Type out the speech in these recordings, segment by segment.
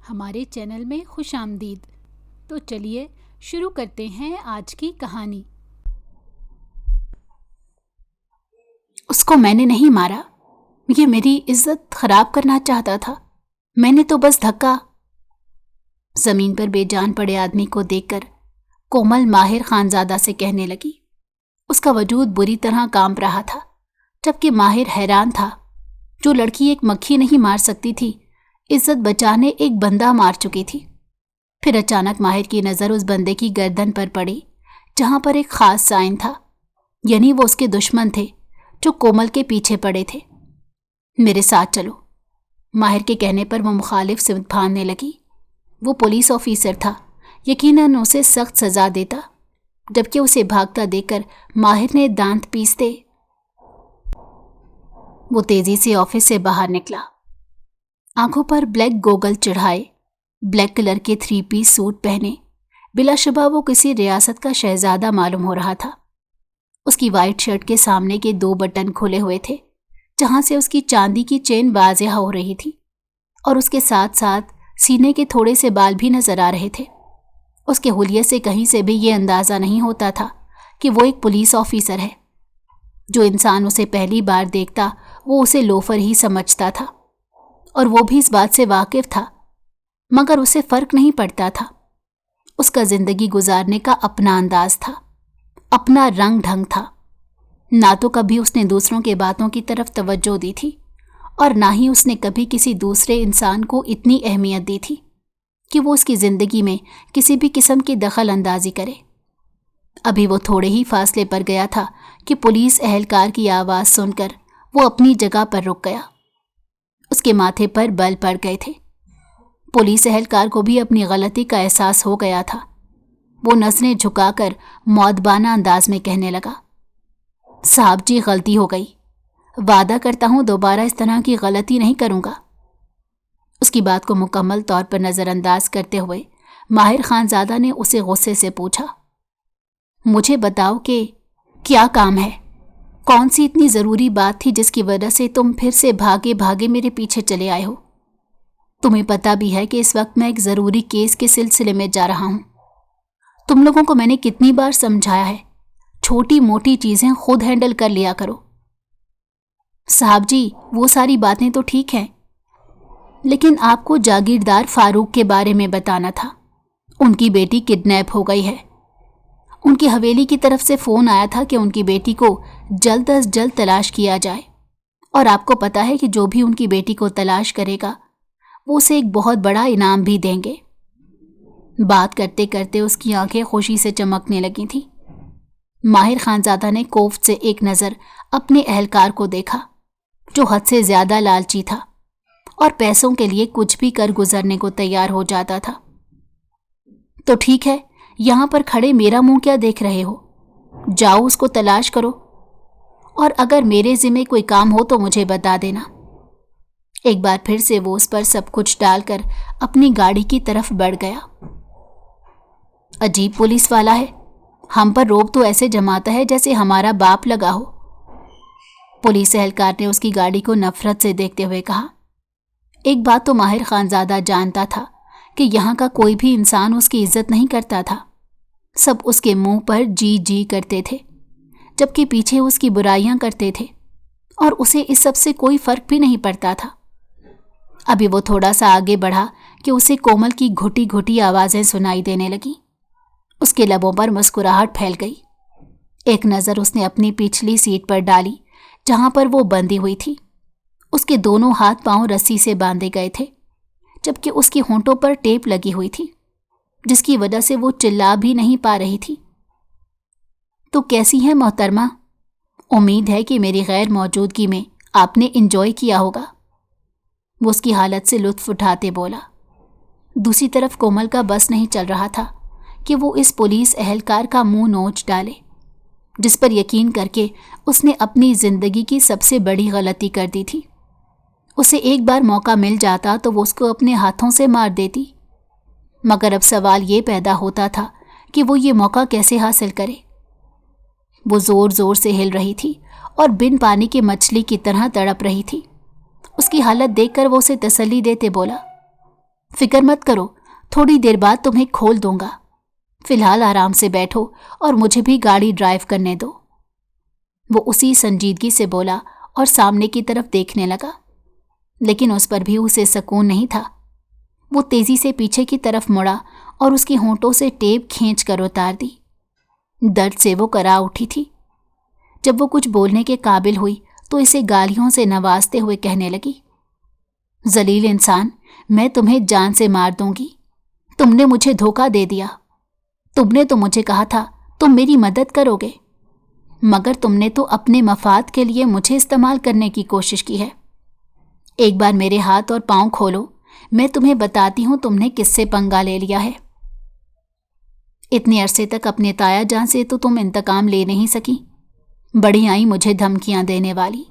ہمارے چینل میں خوش آمدید۔ تو چلیے شروع کرتے ہیں آج کی کہانی۔ اس کو میں نے نہیں مارا، یہ میری عزت خراب کرنا چاہتا تھا، میں نے تو بس دھکا۔ زمین پر بے جان پڑے آدمی کو دیکھ کر کومل ماہر خانزادہ سے کہنے لگی۔ اس کا وجود بری طرح کانپ رہا تھا، جبکہ ماہر حیران تھا۔ جو لڑکی ایک مکھی نہیں مار سکتی تھی، عزت بچانے ایک بندہ مار چکی تھی۔ پھر اچانک ماہر کی نظر اس بندے کی گردن پر پڑی جہاں پر ایک خاص سائن تھا، یعنی وہ اس کے دشمن تھے جو کومل کے پیچھے پڑے تھے۔ میرے ساتھ چلو، ماہر کے کہنے پر وہ مخالف سمت پھاندنے لگی۔ وہ پولیس آفیسر تھا، یقیناً اسے سخت سزا دیتا، جبکہ اسے بھاگتا دیکھ کر ماہر نے دانت پیستے وہ تیزی سے آفس سے باہر نکلا، آنکھوں پر بلیک گوگل چڑھائے، بلیک کلر کے 3 پیس سوٹ پہنے۔ بلا شبہ وہ کسی ریاست کا شہزادہ معلوم ہو رہا تھا۔ اس کی وائٹ شرٹ کے سامنے کے 2 بٹن کھلے ہوئے تھے، جہاں سے اس کی چاندی کی چین واضح ہو رہی تھی، اور اس کے ساتھ ساتھ سینے کے تھوڑے سے بال بھی نظر آ رہے تھے۔ اس کے حلیے سے کہیں سے بھی یہ اندازہ نہیں ہوتا تھا کہ وہ ایک پولیس آفیسر ہے۔ جو انسان اسے پہلی بار دیکھتا وہ اسے لوفر ہی سمجھتا تھا، اور وہ بھی اس بات سے واقف تھا، مگر اسے فرق نہیں پڑتا تھا۔ اس کا زندگی گزارنے کا اپنا انداز تھا، اپنا رنگ ڈھنگ تھا۔ نہ تو کبھی اس نے دوسروں کے باتوں کی طرف توجہ دی تھی، اور نہ ہی اس نے کبھی کسی دوسرے انسان کو اتنی اہمیت دی تھی کہ وہ اس کی زندگی میں کسی بھی قسم کی دخل اندازی کرے۔ ابھی وہ تھوڑے ہی فاصلے پر گیا تھا کہ پولیس اہلکار کی آواز سن کر وہ اپنی جگہ پر رک گیا۔ اس کے ماتھے پر بل پڑ گئے تھے۔ پولیس اہلکار کو بھی اپنی غلطی کا احساس ہو گیا تھا۔ وہ نظریں جھکا کر مؤدبانہ انداز میں کہنے لگا، صاحب جی غلطی ہو گئی، وعدہ کرتا ہوں دوبارہ اس طرح کی غلطی نہیں کروں گا۔ اس کی بات کو مکمل طور پر نظر انداز کرتے ہوئے ماہر خانزادہ نے اسے غصے سے پوچھا، مجھے بتاؤ کہ کیا کام ہے؟ کون سی اتنی ضروری بات تھی جس کی وجہ سے تم پھر سے بھاگے بھاگے میرے پیچھے چلے آئے ہو؟ تمہیں پتہ بھی ہے کہ اس وقت میں ایک ضروری کیس کے سلسلے میں جا رہا ہوں۔ تم لوگوں کو میں نے کتنی بار سمجھایا ہے، چھوٹی موٹی چیزیں خود ہینڈل کر لیا کرو۔ صاحب جی وہ ساری باتیں تو ٹھیک ہیں، لیکن آپ کو جاگیردار فاروق کے بارے میں بتانا تھا۔ ان کی بیٹی کڈنیپ ہو گئی ہے۔ ان کی حویلی کی طرف سے فون آیا تھا کہ ان کی بیٹی کو جلد از جلد تلاش کیا جائے، اور آپ کو پتا ہے کہ جو بھی ان کی بیٹی کو تلاش کرے گا وہ اسے ایک بہت بڑا انعام بھی دیں گے۔ بات کرتے کرتے اس کی آنکھیں خوشی سے چمکنے لگی تھیں۔ ماہر خانزادہ نے کوفت سے ایک نظر اپنے اہلکار کو دیکھا، جو حد سے زیادہ لالچی تھا اور پیسوں کے لیے کچھ بھی کر گزرنے کو تیار ہو جاتا تھا۔ تو ٹھیک ہے، یہاں پر کھڑے میرا منہ کیا دیکھ رہے ہو؟ جاؤ اس کو تلاش کرو، اور اگر میرے ذمہ کوئی کام ہو تو مجھے بتا دینا۔ ایک بار پھر سے وہ اس پر سب کچھ ڈال کر اپنی گاڑی کی طرف بڑھ گیا۔ عجیب پولیس والا ہے، ہم پر روب تو ایسے جماتا ہے جیسے ہمارا باپ لگا ہو۔ پولیس اہلکار نے اس کی گاڑی کو نفرت سے دیکھتے ہوئے کہا۔ ایک بات تو ماہر خانزادہ جانتا تھا کہ یہاں کا کوئی بھی انسان اس کی عزت نہیں کرتا تھا۔ سب اس کے منہ پر جی جی کرتے تھے، جبکہ پیچھے اس کی برائیاں کرتے تھے، اور اسے اس سب سے کوئی فرق بھی نہیں پڑتا تھا۔ ابھی وہ تھوڑا سا آگے بڑھا کہ اسے کومل کی گھٹی گھٹی آوازیں سنائی دینے لگیں۔ اس کے لبوں پر مسکراہٹ پھیل گئی۔ ایک نظر اس نے اپنی پچھلی سیٹ پر ڈالی جہاں پر وہ بندھی ہوئی تھی۔ اس کے دونوں ہاتھ پاؤں رسی سے باندھے گئے تھے، جبکہ اس کی ہونٹوں پر ٹیپ لگی ہوئی تھی، جس کی وجہ سے وہ چلا بھی نہیں پا رہی تھی۔ تو کیسی ہے محترمہ؟ امید ہے کہ میری غیر موجودگی میں آپ نے انجوائے کیا ہوگا۔ وہ اس کی حالت سے لطف اٹھاتے بولا۔ دوسری طرف کومل کا بس نہیں چل رہا تھا کہ وہ اس پولیس اہلکار کا منہ نوچ ڈالے، جس پر یقین کر کے اس نے اپنی زندگی کی سب سے بڑی غلطی کر دی تھی۔ اسے ایک بار موقع مل جاتا تو وہ اس کو اپنے ہاتھوں سے مار دیتی، مگر اب سوال یہ پیدا ہوتا تھا کہ وہ یہ موقع کیسے حاصل کرے۔ وہ زور زور سے ہل رہی تھی اور بن پانی کی مچھلی کی طرح تڑپ رہی تھی۔ اس کی حالت دیکھ کر وہ اسے تسلی دیتے بولا، फिक्र मत करो, थोड़ी देर बाद तुम्हें खोल दूंगा। फिलहाल आराम से बैठो और मुझे भी गाड़ी ड्राइव करने दो। वो उसी संजीदगी से बोला और सामने की तरफ देखने लगा, लेकिन उस पर भी उसे सुकून नहीं था। वो तेजी से पीछे की तरफ मुड़ा और उसकी होंठों से टेप खींच कर उतार दी। दर्द से वो करा उठी थी। जब वो कुछ बोलने के काबिल हुई तो इसे गालियों से नवाजते हुए कहने लगी, जलील इंसान, मैं तुम्हें जान से मार दूंगी। तुमने मुझे धोखा दे दिया। तुमने तो मुझे कहा था तुम मेरी मदद करोगे, मगर तुमने तो अपने मफाद के लिए मुझे इस्तेमाल करने की कोशिश की है। एक बार मेरे हाथ और पांव खोलो, मैं तुम्हें बताती हूं तुमने किससे पंगा ले लिया है। इतने अरसे तक अपने ताया जान से तो तुम इंतकाम ले नहीं सकी, बड़ी आई मुझे धमकियां देने वाली।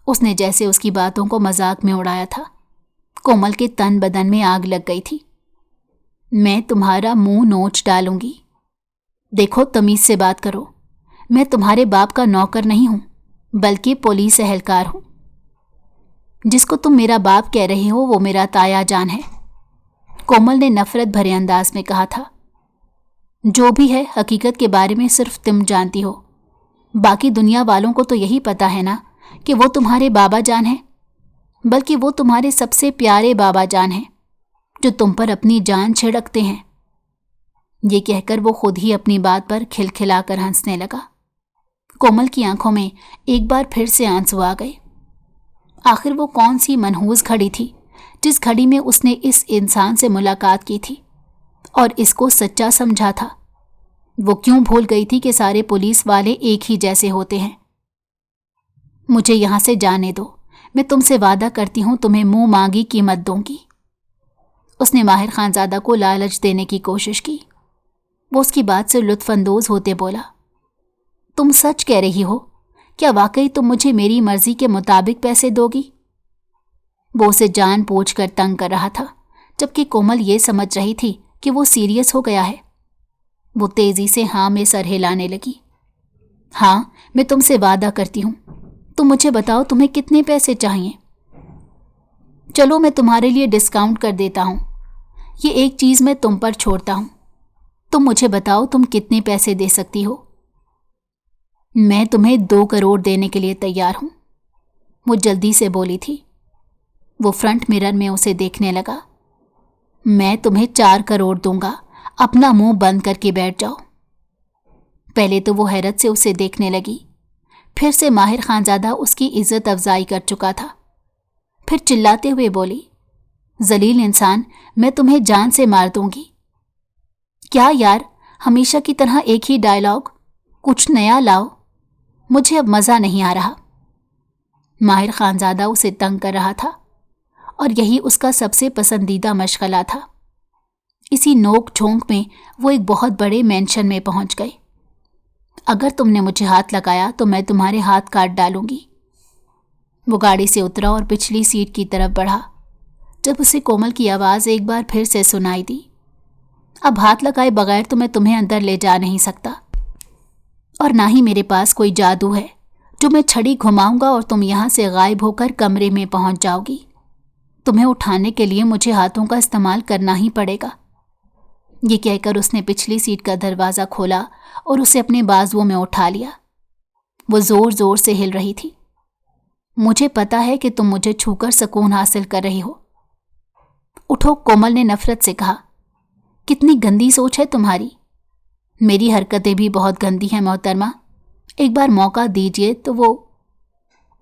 उसने जैसे उसकी बातों को मजाक में उड़ाया था। कोमल के तन बदन में आग लग गई थी। मैं तुम्हारा मुंह नोच डालूंगी। देखो, तमीज से बात करो। मैं तुम्हारे बाप का नौकर नहीं हूं, बल्कि पुलिस एहलकार हूं। जिसको तुम मेरा बाप कह रहे हो वो मेरा ताया जान है। कोमल ने नफरत भरे अंदाज में कहा था। जो भी है, हकीकत के बारे में सिर्फ तुम जानती हो। बाकी दुनिया वालों को तो यही पता है ना कि वो तुम्हारे बाबा जान है, बल्कि वो तुम्हारे सबसे प्यारे बाबा जान हैं, जो तुम पर अपनी जान छिड़कते हैं। ये कहकर वो खुद ही अपनी बात पर खिलखिलाकर हंसने लगा। कोमल की आंखों में एक बार फिर से आंसू आ गए। आखिर वो कौन सी मनहूस घड़ी थी जिस घड़ी में उसने इस इंसान से मुलाकात की थी और इसको सच्चा समझा था। वो क्यों भूल गई थी कि सारे पुलिस वाले एक ही जैसे होते हैं। मुझे यहां से जाने दो, मैं तुमसे वादा करती हूं तुम्हें मुंह मांगी कीमत दूंगी। उसने माहिर खानजादा को लालच देने की कोशिश की। वो उसकी बात से लुत्फानंदोज होते बोला, तुम सच कह रही हो? क्या वाकई तुम मुझे मेरी मर्जी के मुताबिक पैसे दोगी? वो उसे जान पूछ कर तंग कर रहा था, जबकि कोमल ये समझ रही थी कि वो सीरियस हो गया है। वो तेजी से हाँ में सर हिलाने लगी। हाँ, मैं तुमसे वादा करती हूं। तुम मुझे बताओ तुम्हें कितने पैसे चाहिए? चलो, मैं तुम्हारे लिए डिस्काउंट कर देता हूं। ये एक चीज मैं तुम पर छोड़ता हूं। तुम मुझे बताओ तुम कितने पैसे दे सकती हो? मैं तुम्हें 2 करोड़ देने के लिए तैयार हूं, वो जल्दी से बोली थी। वो फ्रंट मिरर में उसे देखने लगा। मैं तुम्हें 4 करोड़ दूंगा, अपना मुंह बंद करके बैठ जाओ। पहले तो वो हैरत से उसे देखने लगी, फिर से माहिर खानजादा उसकी इज्जत अफजाई कर चुका था। फिर चिल्लाते हुए बोली, जलील इंसान, मैं तुम्हें जान से मार दूंगी। क्या यार, हमेशा की तरह एक ही डायलॉग? कुछ नया लाओ, मुझे अब मजा नहीं आ रहा। माहिर खानजादा उसे तंग कर रहा था और यही उसका सबसे पसंदीदा मशगला था। इसी नोक झोंक में वो एक बहुत बड़े मेंशन में पहुंच गए। अगर तुमने मुझे हाथ लगाया तो मैं तुम्हारे हाथ काट डालूंगी। वो गाड़ी से उतरा और पिछली सीट की तरफ बढ़ा, जब उसे कोमल की आवाज एक बार फिर से सुनाई दी, अब हाथ लगाए बगैर तो मैं तुम्हें अंदर ले जा नहीं सकता, और ना ही मेरे पास कोई जादू है जो मैं छड़ी घुमाऊंगा और तुम यहां से गायब होकर कमरे में पहुंच जाओगी। तुम्हें उठाने के लिए मुझे हाथों का इस्तेमाल करना ही पड़ेगा। ये कहकर उसने पिछली सीट का दरवाज़ा खोला और उसे अपने बाजुओं में उठा लिया। वो जोर जोर से हिल रही थी। मुझे पता है कि तुम मुझे छूकर सुकून हासिल कर रही हो। उठो, कोमल ने नफरत से कहा। कितनी गंदी सोच है तुम्हारी। मेरी हरकतें भी बहुत गंदी हैं मोहतरमा, एक बार मौका दीजिए तो। वो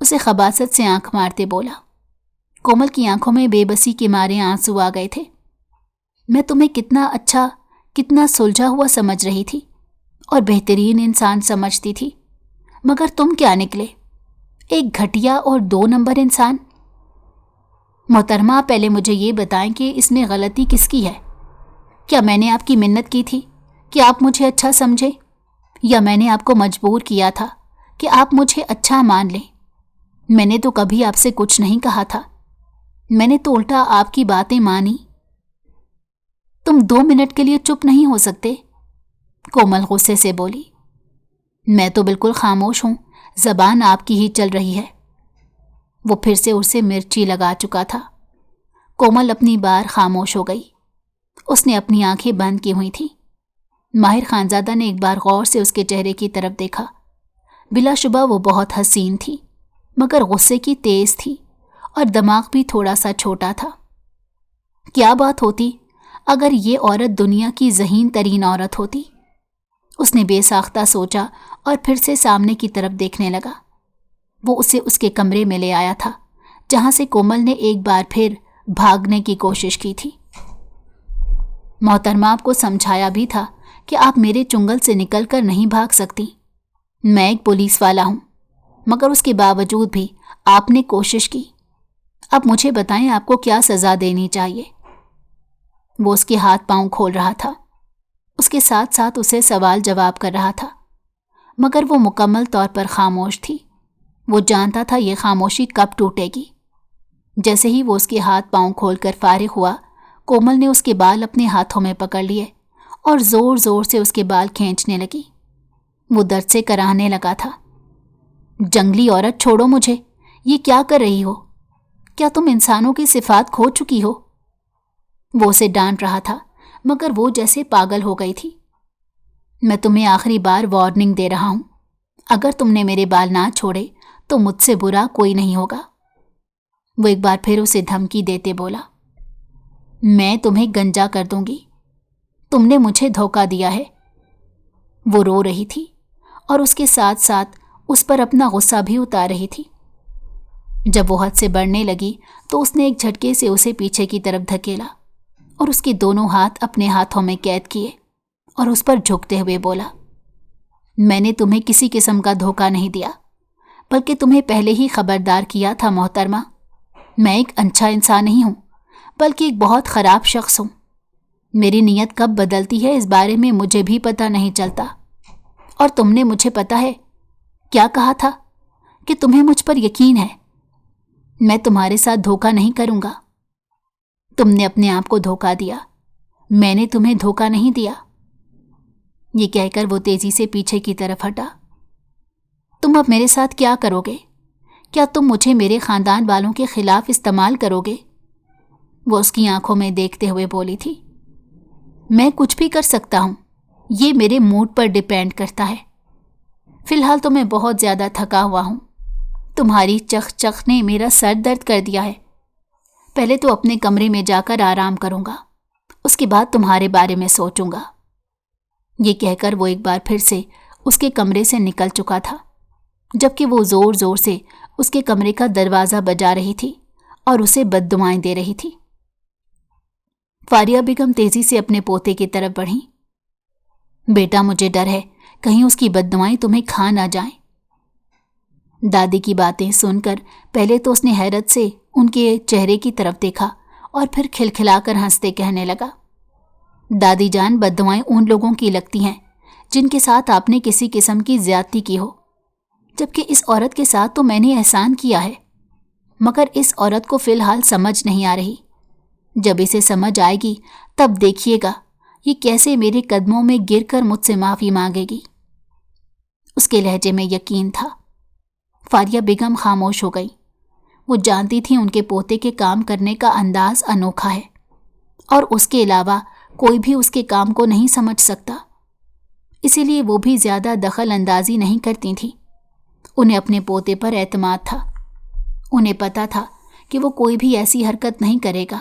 उसे खबासत से आंख मारते बोला। कोमल की आंखों में बेबसी के मारे आंसू आ गए थे। मैं तुम्हें कितना अच्छा, कितना सुलझा हुआ समझ रही थी और बेहतरीन इंसान समझती थी, मगर तुम क्या निकले, एक घटिया और 2 नंबर इंसान। मोहतरमा, पहले मुझे ये बताएं कि इसमें गलती किसकी है। क्या मैंने आपकी मिन्नत की थी कि आप मुझे अच्छा समझे, या मैंने आपको मजबूर किया था कि आप मुझे अच्छा मान लें? मैंने तो कभी आपसे कुछ नहीं कहा था, मैंने तो उल्टा आपकी बातें मानी। तुम 2 मिनट के लिए चुप नहीं हो सकते? कोमल गुस्से से बोली। मैं तो बिल्कुल खामोश हूं, जबान आपकी ही चल रही है। वो फिर से उसे मिर्ची लगा चुका था। کومل اپنی بار خاموش ہو گئی۔ اس نے اپنی آنکھیں بند کی ہوئی تھیں۔ ماہر خانزادہ نے ایک بار غور سے اس کے چہرے کی طرف دیکھا۔ بلا شبہ وہ بہت حسین تھی، مگر غصے کی تیز تھی اور دماغ بھی تھوڑا سا چھوٹا تھا۔ کیا بات ہوتی اگر یہ عورت دنیا کی ذہین ترین عورت ہوتی؟ اس نے بے ساختہ سوچا اور پھر سے سامنے کی طرف دیکھنے لگا۔ وہ اسے اس کے کمرے میں لے آیا تھا، جہاں سے کومل نے ایک بار پھر بھاگنے کی کوشش کی تھی۔ محترمہ، آپ کو سمجھایا بھی تھا کہ آپ میرے چنگل سے نکل کر نہیں بھاگ سکتی۔ میں ایک پولیس والا ہوں، مگر اس کے باوجود بھی آپ نے کوشش کی۔ اب مجھے بتائیں آپ کو کیا سزا دینی چاہیے؟ وہ اس کے ہاتھ پاؤں کھول رہا تھا، اس کے ساتھ ساتھ اسے سوال جواب کر رہا تھا، مگر وہ مکمل طور پر خاموش تھی۔ وہ جانتا تھا یہ خاموشی کب ٹوٹے گی۔ جیسے ہی وہ اس کے ہاتھ پاؤں کھول کر فارغ ہوا، کومل نے اس کے بال اپنے ہاتھوں میں پکڑ لیے اور زور زور سے اس کے بال کھینچنے لگی۔ وہ درد سے کراہنے لگا تھا۔ جنگلی عورت، چھوڑو مجھے، یہ کیا کر رہی ہو؟ کیا تم انسانوں کی صفات کھو چکی ہو؟ وہ اسے ڈانٹ رہا تھا، مگر وہ جیسے پاگل ہو گئی تھی۔ میں تمہیں آخری بار وارننگ دے رہا ہوں، اگر تم نے میرے بال نہ چھوڑے تو مجھ سے برا کوئی نہیں ہوگا۔ وہ ایک بار پھر اسے دھمکی دیتے بولا، میں تمہیں گنجا کر دوں گی، تم نے مجھے دھوکہ دیا ہے۔ وہ رو رہی تھی اور اس کے ساتھ ساتھ اس پر اپنا غصہ بھی اتار رہی تھی۔ جب وہ حد سے بڑھنے لگی تو اس نے ایک جھٹکے سے اسے پیچھے کی طرف دھکیلا اور اس کے دونوں ہاتھ اپنے ہاتھوں میں قید کیے اور اس پر جھکتے ہوئے بولا، میں نے تمہیں کسی قسم کا دھوکہ نہیں دیا، بلکہ تمہیں پہلے ہی خبردار کیا تھا محترمہ۔ میں ایک اچھا انسان نہیں ہوں، بلکہ ایک بہت خراب شخص ہوں۔ میری نیت کب بدلتی ہے اس بارے میں مجھے بھی پتہ نہیں چلتا۔ اور تم نے مجھے پتہ ہے کیا کہا تھا کہ تمہیں مجھ پر یقین ہے۔ میں تمہارے ساتھ دھوکہ نہیں کروں گا۔ تم نے اپنے آپ کو دھوکہ دیا، میں نے تمہیں دھوکہ نہیں دیا۔ یہ کہہ کر وہ تیزی سے پیچھے کی طرف ہٹا۔ تم اب میرے ساتھ کیا کرو گے؟ کیا تم مجھے میرے خاندان والوں کے خلاف استعمال کرو گے؟ وہ اس کی آنکھوں میں دیکھتے ہوئے بولی تھی، میں کچھ بھی کر سکتا ہوں، یہ میرے موڈ پر ڈیپینڈ کرتا ہے۔ فی الحال تو میں بہت زیادہ تھکا ہوا ہوں، تمہاری چخ چخ نے میرا سر درد کر دیا ہے۔ پہلے تو اپنے کمرے میں جا کر آرام کروں گا، اس کے بعد تمہارے بارے میں سوچوں گا۔ یہ کہہ کر وہ ایک بار پھر سے اس کے کمرے سے نکل چکا تھا، جبکہ وہ زور زور سے اس کے کمرے کا دروازہ بجا رہی تھی اور اسے بددعائیں دے رہی تھی۔ فاریہ بیگم تیزی سے اپنے پوتے کی طرف بڑھیں۔ بیٹا، مجھے ڈر ہے کہیں اس کی بددعائیں تمہیں کھا نہ جائیں۔ دادی کی باتیں سن کر پہلے تو اس نے حیرت سے ان کے چہرے کی طرف دیکھا اور پھر کھلکھلا کر ہنستے کہنے لگا، دادی جان، بددعائیں ان لوگوں کی لگتی ہیں جن کے ساتھ آپ نے کسی قسم کی زیادتی کی ہو، جبکہ اس عورت کے ساتھ تو میں نے احسان کیا ہے۔ مگر اس عورت کو فی الحال سمجھ نہیں آ رہی، جب اسے سمجھ آئے گی تب دیکھیے گا یہ کیسے میرے قدموں میں گر کر مجھ سے معافی مانگے گی۔ اس کے لہجے میں یقین تھا۔ فاریہ بیگم خاموش ہو گئی۔ وہ جانتی تھی ان کے پوتے کے کام کرنے کا انداز انوکھا ہے اور اس کے علاوہ کوئی بھی اس کے کام کو نہیں سمجھ سکتا، اسی لیے وہ بھی زیادہ دخل اندازی نہیں کرتی تھیں۔ انہیں اپنے پوتے پر اعتماد تھا۔ انہیں پتا تھا کہ وہ کوئی بھی ایسی حرکت نہیں کرے گا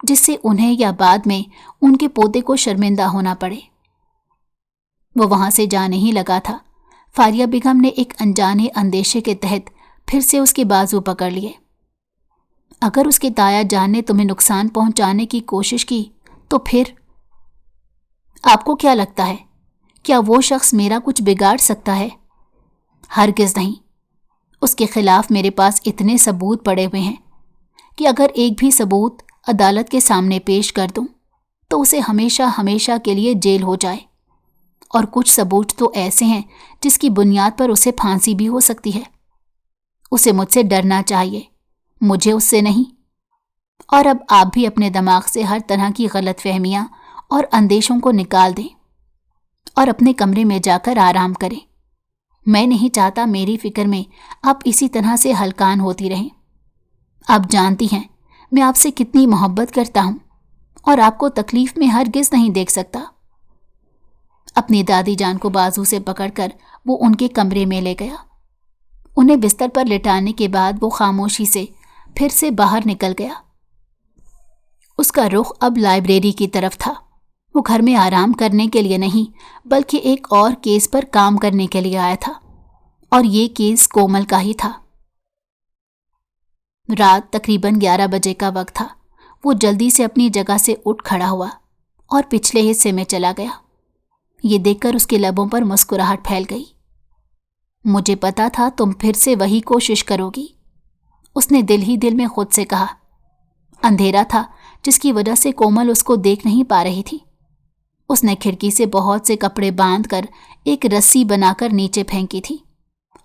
جس سے انہیں یا بعد میں ان کے پوتے کو شرمندہ ہونا پڑے۔ وہ وہاں سے جانے ہی لگا تھا، فاریہ بیگم نے ایک انجانے اندیشے کے تحت پھر سے اس کے بازو پکڑ لیے۔ اگر اس کے تایا جان نے تمہیں نقصان پہنچانے کی کوشش کی تو پھر آپ کو کیا لگتا ہے، کیا وہ شخص میرا کچھ بگاڑ سکتا ہے؟ ہرگز نہیں۔ اس کے خلاف میرے پاس اتنے ثبوت پڑے ہوئے ہیں کہ اگر ایک بھی ثبوت عدالت کے سامنے پیش کر دوں تو اسے ہمیشہ ہمیشہ کے لیے جیل ہو جائے، اور کچھ ثبوت تو ایسے ہیں جس کی بنیاد پر اسے پھانسی بھی ہو سکتی ہے۔ اسے مجھ سے ڈرنا چاہیے، مجھے اس سے نہیں۔ اور اب آپ بھی اپنے دماغ سے ہر طرح کی غلط فہمیاں اور اندیشوں کو نکال دیں اور اپنے کمرے میں جا کر آرام کریں۔ میں نہیں چاہتا میری فکر میں آپ اسی طرح سے ہلکان ہوتی رہیں۔ آپ جانتی ہیں मैं आपसे कितनी मोहब्बत करता हूँ और आपको तकलीफ में हरगिज़ नहीं देख सकता। अपनी दादी जान को बाजू से पकड़कर वो उनके कमरे में ले गया। उन्हें बिस्तर पर लिटाने के बाद वो खामोशी से फिर से बाहर निकल गया। उसका रुख अब लाइब्रेरी की तरफ था। वो घर में आराम करने के लिए नहीं बल्कि एक और केस पर काम करने के लिए आया था, और ये केस कोमल का ही था। रात तकरीबन 11 बजे का वक्त था। वो जल्दी से अपनी जगह से उठ खड़ा हुआ और पिछले हिस्से में चला गया। ये देखकर उसके लबों पर मुस्कुराहट फैल गई। मुझे पता था तुम फिर से वही कोशिश करोगी, उसने दिल ही दिल में खुद से कहा। अंधेरा था जिसकी वजह से कोमल उसको देख नहीं पा रही थी। उसने खिड़की से बहुत से कपड़े बांधकर एक रस्सी बनाकर नीचे फेंकी थी,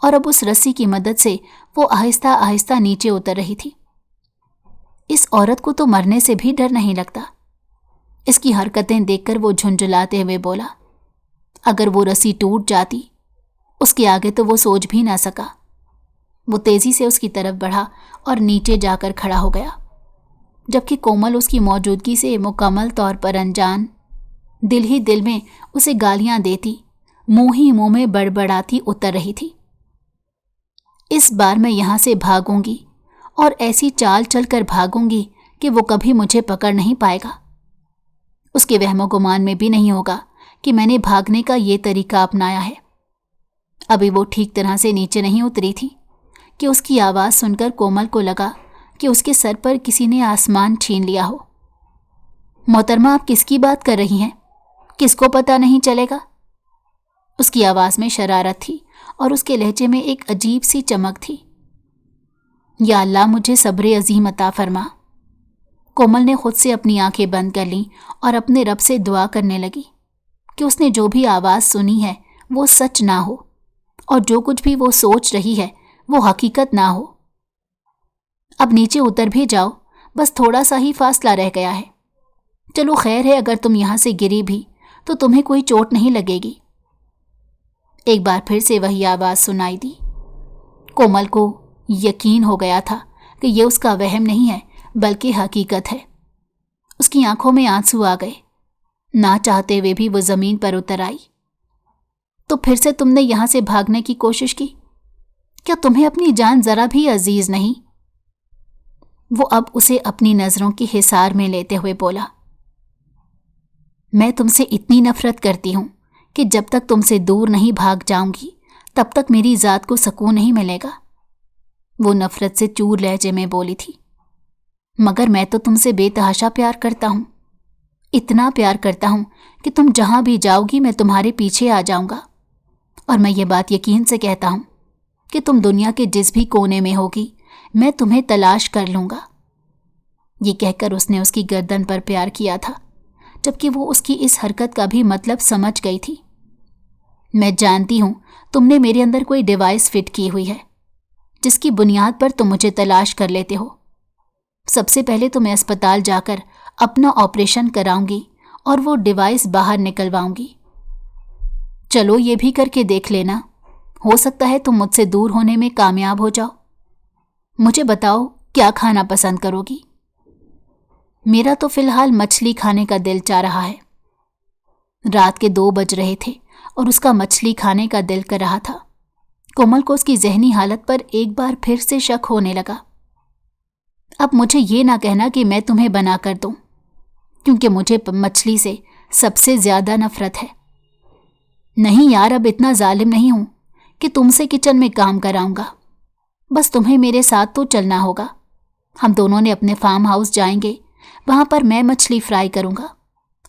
और अब उस रस्सी की मदद से वो आहिस्ता आहिस्ता नीचे उतर रही थी। इस औरत को तो मरने से भी डर नहीं लगता। इसकी हरकतें देखकर वो झुंझुलाते हुए बोला, अगर वो रस्सी टूट जाती, उसके आगे तो वो सोच भी ना सका। वो तेजी से उसकी तरफ बढ़ा और नीचे जाकर खड़ा हो गया, जबकि कोमल उसकी मौजूदगी से मुकम्मल तौर पर अनजान दिल ही दिल में उसे गालियां देती, मुंह ही मुंह में बड़बड़ाती उतर रही थी। इस बार मैं यहां से भागूंगी और ऐसी चाल चलकर भागूंगी कि वो कभी मुझे पकड़ नहीं पाएगा। उसके वहमो गुमान में भी नहीं होगा कि मैंने भागने का ये तरीका अपनाया है। अभी वो ठीक तरह से नीचे नहीं उतरी थी कि उसकी आवाज़ सुनकर कोमल को लगा कि उसके सर पर किसी ने आसमान छीन लिया हो। मोहतरमा, आप किसकी बात कर रही हैं? किसको पता नहीं चलेगा? उसकी आवाज़ में शरारत थी और उसके लहजे में एक अजीब सी चमक थी। या अल्लाह, मुझे सब्र अजीम अता फरमा। कोमल ने खुद से अपनी आंखें बंद कर लीं और अपने रब से दुआ करने लगी कि उसने जो भी आवाज़ सुनी है वो सच ना हो, और जो कुछ भी वो सोच रही है वो हकीकत ना हो। अब नीचे उतर भी जाओ, बस थोड़ा सा ही फासला रह गया है। चलो खैर है, अगर तुम यहाँ से गिरी भी तो तुम्हें कोई चोट नहीं लगेगी। एक बार फिर से वही आवाज़ सुनाई दी। कोमल को यकीन हो गया था कि ये उसका वहम नहीं है बल्कि हकीकत है। उसकी आंखों में आंसू आ गए। ना चाहते हुए भी वो ज़मीन पर उतर आई। तो फिर से तुमने यहाँ से भागने की कोशिश की? क्या तुम्हें अपनी जान ज़रा भी अजीज नहीं? वो अब उसे अपनी नज़रों की हिसार में लेते हुए बोला, मैं तुमसे इतनी नफरत करती हूँ कि जब तक तुमसे दूर नहीं भाग जाऊंगी तब तक मेरी ज़ात को सुकून नहीं मिलेगा। वो नफरत से चूर लहजे में बोली थी, मगर मैं तो तुमसे बेतहाशा प्यार करता हूँ, इतना प्यार करता हूँ कि तुम जहाँ भी जाओगी मैं तुम्हारे पीछे आ जाऊँगा। और मैं ये बात यकीन से कहता हूँ कि तुम दुनिया के जिस भी कोने में होगी मैं तुम्हें तलाश कर लूँगा। ये कहकर उसने उसकी गर्दन पर प्यार किया था, जबकि वो उसकी इस हरकत का भी मतलब समझ गई थी। मैं जानती हूँ तुमने मेरे अंदर कोई डिवाइस फिट की हुई है जिसकी बुनियाद पर तुम मुझे तलाश कर लेते हो। सबसे पहले तो मैं अस्पताल जाकर अपना ऑपरेशन कराऊंगी और वो डिवाइस बाहर निकलवाऊंगी। चलो ये भी करके देख लेना, हो सकता है तुम मुझसे दूर होने में कामयाब हो जाओ। मुझे बताओ, क्या खाना पसंद करोगी? मेरा तो फिलहाल मछली खाने का दिल चाह रहा है। रात के 2 बज रहे थे और उसका मछली खाने का दिल कर रहा था। कोमल को उसकी जहनी हालत पर एक बार फिर से शक होने लगा। अब मुझे ये ना कहना कि मैं तुम्हें बना कर दूं, क्योंकि मुझे मछली से सबसे ज्यादा नफरत है। नहीं यार, अब इतना जालिम नहीं हूं कि तुमसे किचन में काम कराऊंगा। बस तुम्हें मेरे साथ तो चलना होगा। हम दोनों ने अपने फार्म हाउस जाएंगे, वहां पर मैं मछली फ्राई करूंगा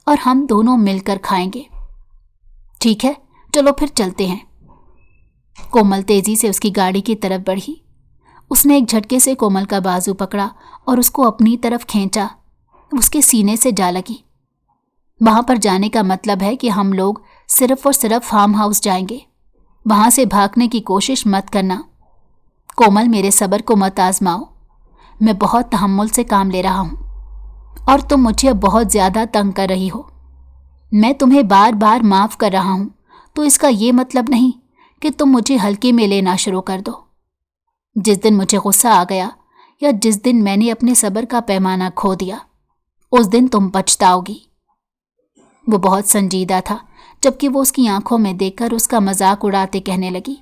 और हम दोनों मिलकर खाएंगे। ठीक है, चलो फिर चलते हैं। कोमल तेजी से उसकी गाड़ी की तरफ बढ़ी। उसने एक झटके से कोमल का बाजू पकड़ा और उसको अपनी तरफ खींचा। उसके सीने से जा लगी। वहां पर जाने का मतलब है कि हम लोग सिर्फ और सिर्फ फार्म हाउस जाएंगे, वहां से भागने की कोशिश मत करना। कोमल, मेरे सब्र को मत आजमाओ। मैं बहुत तहम्मुल से काम ले रहा हूं और तुम मुझे अब बहुत ज्यादा तंग कर रही हो। मैं तुम्हें बार बार माफ कर रहा हूं, तो इसका ये मतलब नहीं कि तुम मुझे हल्के में लेना शुरू कर दो। जिस दिन मुझे गुस्सा आ गया या जिस दिन मैंने अपने सब्र का पैमाना खो दिया, उस दिन तुम पछताओगी। वो बहुत संजीदा था, जबकि वो उसकी आंखों में देखकर उसका मजाक उड़ाते कहने लगी,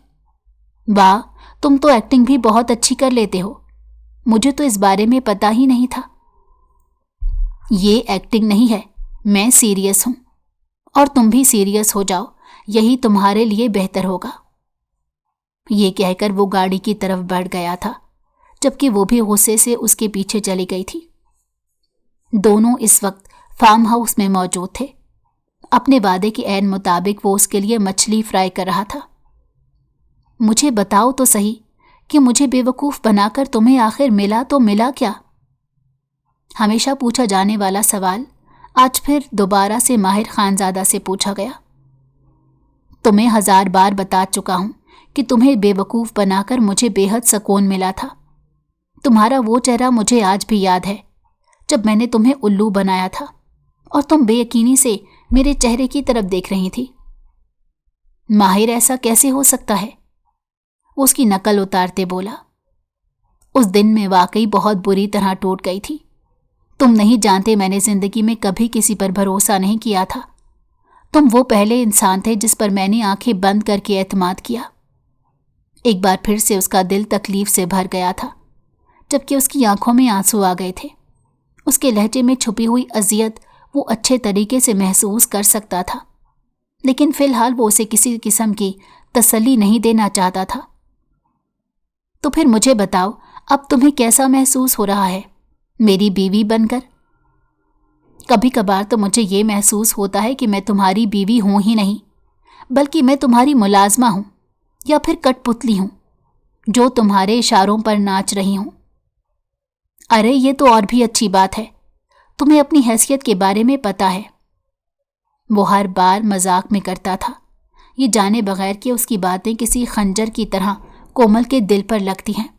वाह, तुम तो एक्टिंग भी बहुत अच्छी कर लेते हो, मुझे तो इस बारे में पता ही नहीं था। ये एक्टिंग नहीं है, मैं सीरियस हूं, और तुम भी सीरियस हो जाओ, यही तुम्हारे लिए बेहतर होगा। ये कहकर वो गाड़ी की तरफ बढ़ गया था, जबकि वो भी गुस्से से उसके पीछे चली गई थी। दोनों इस वक्त फार्म हाउस में मौजूद थे। अपने वादे के ऐन मुताबिक वो उसके लिए मछली फ्राई कर रहा था। मुझे बताओ तो सही कि मुझे बेवकूफ़ बनाकर तुम्हें आखिर मिला तो मिला क्या? हमेशा पूछा जाने वाला सवाल आज फिर दोबारा से माहिर खानजादा से पूछा गया। तुम्हें 1000 बार बता चुका हूं कि तुम्हें बेवकूफ़ बनाकर मुझे बेहद सुकून मिला था। तुम्हारा वो चेहरा मुझे आज भी याद है, जब मैंने तुम्हें उल्लू बनाया था और तुम बेयकीनी से मेरे चेहरे की तरफ देख रही थी। माहिर, ऐसा कैसे हो सकता है? वो उसकी नकल उतारते बोला। उस दिन मैं वाकई बहुत बुरी तरह टूट गई थी। तुम नहीं जानते, मैंने जिंदगी में कभी किसी पर भरोसा नहीं किया था। तुम वो पहले इंसान थे जिस पर मैंने आंखें बंद करके एतमाद किया। एक बार फिर से उसका दिल तकलीफ से भर गया था, जबकि उसकी आंखों में आंसू आ गए थे। उसके लहजे में छुपी हुई अजियत वो अच्छे तरीके से महसूस कर सकता था, लेकिन फिलहाल वो उसे किसी किस्म की तसल्ली नहीं देना चाहता था। तो फिर मुझे बताओ, अब तुम्हें कैसा महसूस हो रहा है मेरी बीवी बनकर? कभी कभार तो मुझे ये महसूस होता है कि मैं तुम्हारी बीवी हूं ही नहीं, बल्कि मैं तुम्हारी मुलाजमा हूं या फिर कठपुतली हूं जो तुम्हारे इशारों पर नाच रही हूं। अरे, ये तो और भी अच्छी बात है, तुम्हें अपनी हैसियत के बारे में पता है। वो हर बार मजाक में करता था, ये जाने बगैर कि उसकी बातें किसी खंजर की तरह कोमल के दिल पर लगती हैं।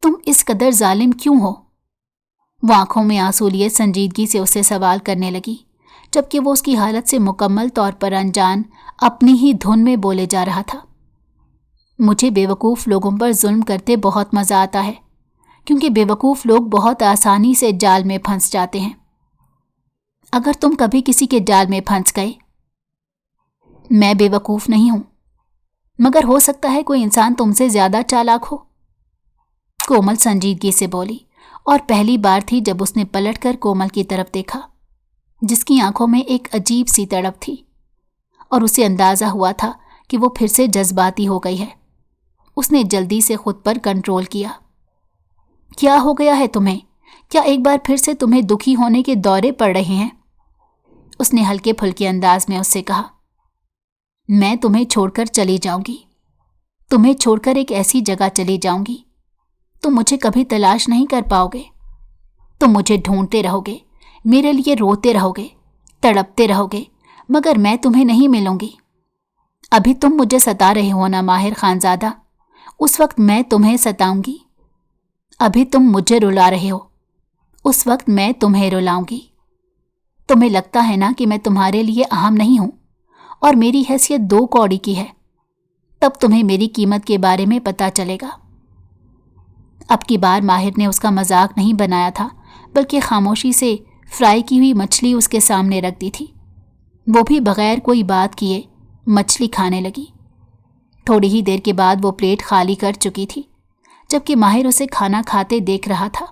तुम इस कदर जालिम क्यों हो? वो आंखों में आंसू लिए संजीदगी से उसे सवाल करने लगी, जबकि वो उसकी हालत से मुकम्मल तौर पर अनजान अपनी ही धुन में बोले जा रहा था। मुझे बेवकूफ़ लोगों पर जुल्म करते बहुत मज़ा आता है, क्योंकि बेवकूफ़ लोग बहुत आसानी से जाल में फंस जाते हैं। अगर तुम कभी किसी के जाल में फंस गए, मैं बेवकूफ़ नहीं हूं, मगर हो सकता है कोई इंसान तुमसे ज़्यादा चालाक हो। कोमल संजीदगी से बोली, और पहली बार थी जब उसने पलटकर कोमल की तरफ देखा, जिसकी आंखों में एक अजीब सी तड़प थी, और उसे अंदाज़ा हुआ था कि वो फिर से जज्बाती हो गई है। उसने जल्दी से खुद पर कंट्रोल किया। क्या हो गया है तुम्हें? क्या एक बार फिर से तुम्हें दुखी होने के दौरे पड़ रहे हैं? उसने हल्के फुल्के अंदाज में उससे कहा। मैं तुम्हें छोड़कर चली जाऊंगी, तुम्हें छोड़कर एक ऐसी जगह चली जाऊंगी तुम मुझे कभी तलाश नहीं कर पाओगे। तुम मुझे ढूंढते रहोगे, मेरे लिए रोते रहोगे, तड़पते रहोगे, मगर मैं तुम्हें नहीं मिलूंगी। अभी तुम मुझे सता रहे हो ना माहिर खानजादा, उस वक्त मैं तुम्हें सताऊंगी। अभी तुम मुझे रुला रहे हो, उस वक्त मैं तुम्हें रुलाऊंगी। तुम्हें लगता है ना कि मैं तुम्हारे लिए अहम नहीं हूं और मेरी हैसियत 2 कौड़ी की है, तब तुम्हें मेरी कीमत के बारे में पता चलेगा। अब की बार माहिर ने उसका मजाक नहीं बनाया था, बल्कि खामोशी से फ्राई की हुई मछली उसके सामने रख दी थी। वो भी बगैर कोई बात किए मछली खाने लगी। थोड़ी ही देर के बाद वो प्लेट खाली कर चुकी थी, जबकि माहिर उसे खाना खाते देख रहा था।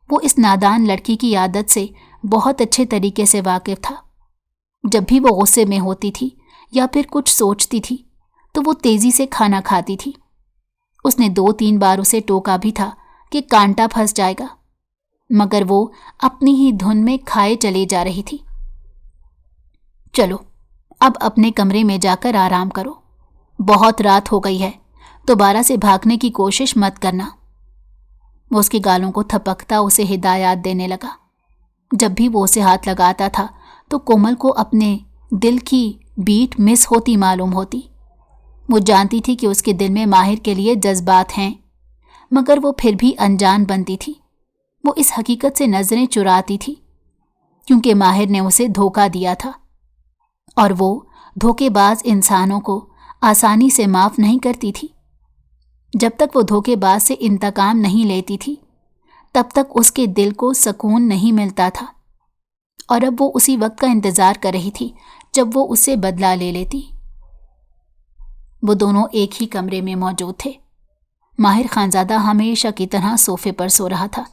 वो इस नादान लड़की की आदत से बहुत अच्छे तरीके से वाकिफ था। जब भी वो गुस्से में होती थी या फिर कुछ सोचती थी, तो वो तेजी से खाना खाती थी। उसने 2-3 बार उसे टोका भी था कि कांटा फंस जाएगा, मगर वो अपनी ही धुन में खाए चली जा रही थी। चलो, अब अपने कमरे में जाकर आराम करो, बहुत रात हो गई है, दोबारा से भागने की कोशिश मत करना। वो उसके गालों को थपकता उसे हिदायत देने लगा। जब भी वो उसे हाथ लगाता था तो कोमल को अपने दिल की बीट मिस होती मालूम होती। वो जानती थी कि उसके दिल में माहिर के लिए जज्बात हैं, मगर वो फिर भी अनजान बनती थी। वो इस हकीकत से नजरें चुराती थी क्योंकि माहिर ने उसे धोखा दिया था, और वो धोखेबाज इंसानों को आसानी से माफ नहीं करती थी। जब तक वो धोखेबाज से इंतकाम नहीं लेती थी तब तक उसके दिल को सुकून नहीं मिलता था, और अब वो उसी वक्त का इंतजार कर रही थी जब वो उससे बदला ले लेती। वो दोनों एक ही कमरे में मौजूद थे। माहिर खानजादा हमेशा की तरह सोफे पर सो रहा था,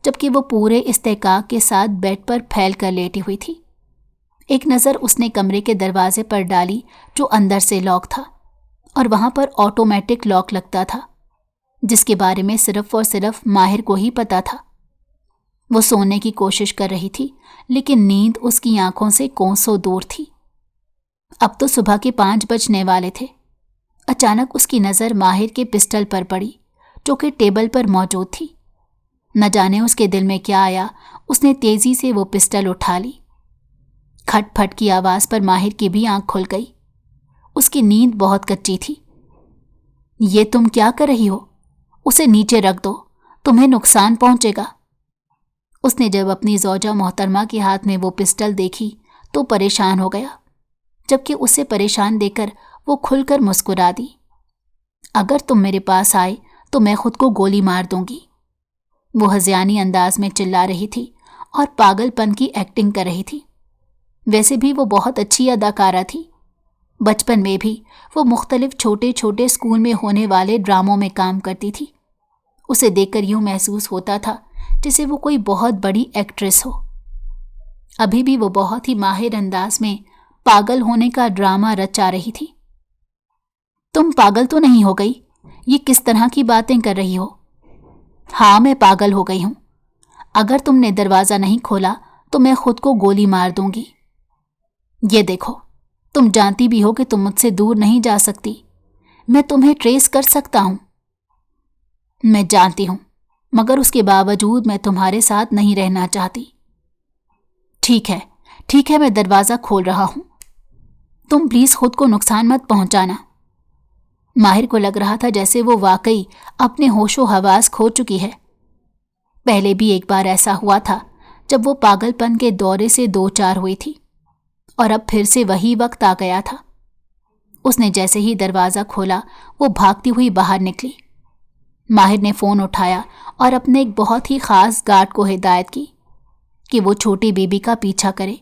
जबकि वो पूरे इस्तेकाक के साथ बेड पर फैल कर लेटी हुई थी। एक नज़र उसने कमरे के दरवाजे पर डाली जो अंदर से लॉक था, और वहाँ पर ऑटोमेटिक लॉक लगता था, जिसके बारे में सिर्फ और सिर्फ माहिर को ही पता था। वो सोने की कोशिश कर रही थी, लेकिन नींद उसकी आंखों से कोसों दूर थी। अब तो सुबह के 5 बजने वाले थे। अचानक उसकी नज़र माहिर के पिस्टल पर पड़ी जो कि टेबल पर मौजूद थी। न जाने उसके दिल में क्या आया, उसने तेजी से वो पिस्टल उठा ली। खटफट की आवाज़ पर माहिर की भी आंख खुल गई। उसकी नींद बहुत कच्ची थी। ये तुम क्या कर रही हो? उसे नीचे रख दो, तुम्हें नुकसान पहुंचेगा। उसने जब अपनी ज़ौजा मोहतरमा के हाथ में वो पिस्टल देखी तो परेशान हो गया, जबकि उसे परेशान देखकर वो खुलकर मुस्कुरा दी। अगर तुम मेरे पास आए तो मैं खुद को गोली मार दूंगी। वो हज़ियानी अंदाज में चिल्ला रही थी और पागलपन की एक्टिंग कर रही थी। वैसे भी वो बहुत अच्छी अदाकारा थी। बचपन में भी वो मुख्तलिफ छोटे छोटे स्कूल में होने वाले ड्रामों में काम करती थी। उसे देखकर यूँ महसूस होता था जैसे वो कोई बहुत बड़ी एक्ट्रेस हो। अभी भी वो बहुत ही माहिर अंदाज में पागल होने का ड्रामा रचा रही थी। तुम पागल तो नहीं हो गई? ये किस तरह की बातें कर रही हो? हाँ, मैं पागल हो गई हूँ। अगर तुमने दरवाज़ा नहीं खोला तो मैं खुद को गोली मार दूंगी। ये देखो, तुम जानती भी हो कि तुम मुझसे दूर नहीं जा सकती। मैं तुम्हें ट्रेस कर सकता हूँ। मैं जानती हूँ, मगर उसके बावजूद मैं तुम्हारे साथ नहीं रहना चाहती। ठीक है, मैं दरवाज़ा खोल रहा हूँ। तुम प्लीज़ खुद को नुकसान मत पहुँचाना। माहिर को लग रहा था जैसे वो वाकई अपने होशो हवास खो चुकी है। पहले भी एक बार ऐसा हुआ था जब वो पागलपन के दौरे से 2-4 हुई थी, और अब फिर से वही वक्त आ गया था। उसने जैसे ही दरवाज़ा खोला वो भागती हुई बाहर निकली। माहिर ने फ़ोन उठाया और अपने एक बहुत ही ख़ास गार्ड को हिदायत की कि वो छोटी बीबी का पीछा करे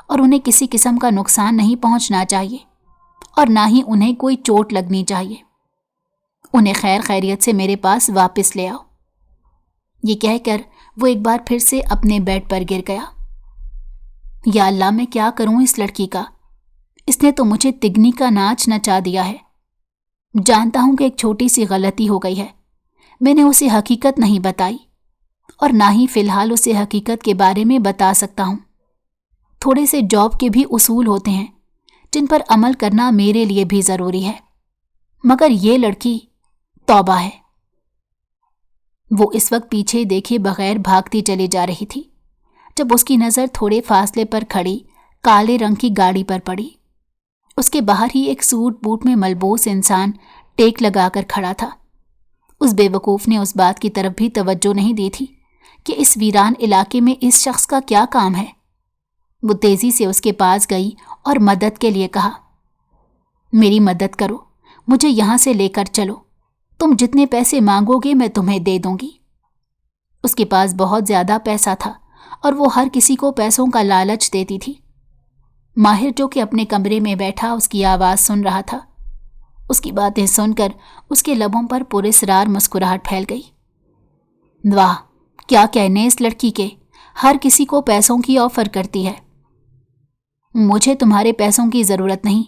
और उन्हें किसी किस्म का नुकसान नहीं पहुंचना चाहिए, और ना ही उन्हें कोई चोट लगनी चाहिए। उन्हें खैर खैरियत से मेरे पास वापस ले आओ। ये कहकर वो एक बार फिर से अपने बेड पर गिर गया। या अल्लाह, मैं क्या करूं इस लड़की का? इसने तो मुझे तिगनी का नाच नचा दिया है। जानता हूं कि एक छोटी सी गलती हो गई है। मैंने उसे हकीकत नहीं बताई, और ना ही फिलहाल उसे हकीकत के बारे में बता सकता हूं। थोड़े से जॉब के भी उसूल होते हैं जिन पर अमल करना मेरे लिए भी ज़रूरी है, मगर ये लड़की तौबा है। वो इस वक्त पीछे देखे बगैर भागती चली जा रही थी जब उसकी नज़र थोड़े फासले पर खड़ी काले रंग की गाड़ी पर पड़ी। उसके बाहर ही एक सूट बूट में मलबूस इंसान टेक लगाकर खड़ा था। उस बेवकूफ़ ने उस बात की तरफ भी तवज्जो नहीं दी थी कि इस वीरान इलाके में इस शख्स का क्या काम है। वो तेज़ी से उसके पास गई और मदद के लिए कहा, मेरी मदद करो, मुझे यहाँ से लेकर चलो। तुम जितने पैसे मांगोगे मैं तुम्हें दे दूंगी। उसके पास बहुत ज़्यादा पैसा था और वो हर किसी को पैसों का लालच देती थी। माहिर जो कि अपने कमरे में बैठा उसकी आवाज़ सुन रहा था। उसकी बातें सुनकर उसके लबों पर पुरस्रार मुस्कुराहट फैल गई। वाह, क्या कहने इस लड़की के, हर किसी को पैसों की ऑफ़र करती है। मुझे तुम्हारे पैसों की ज़रूरत नहीं।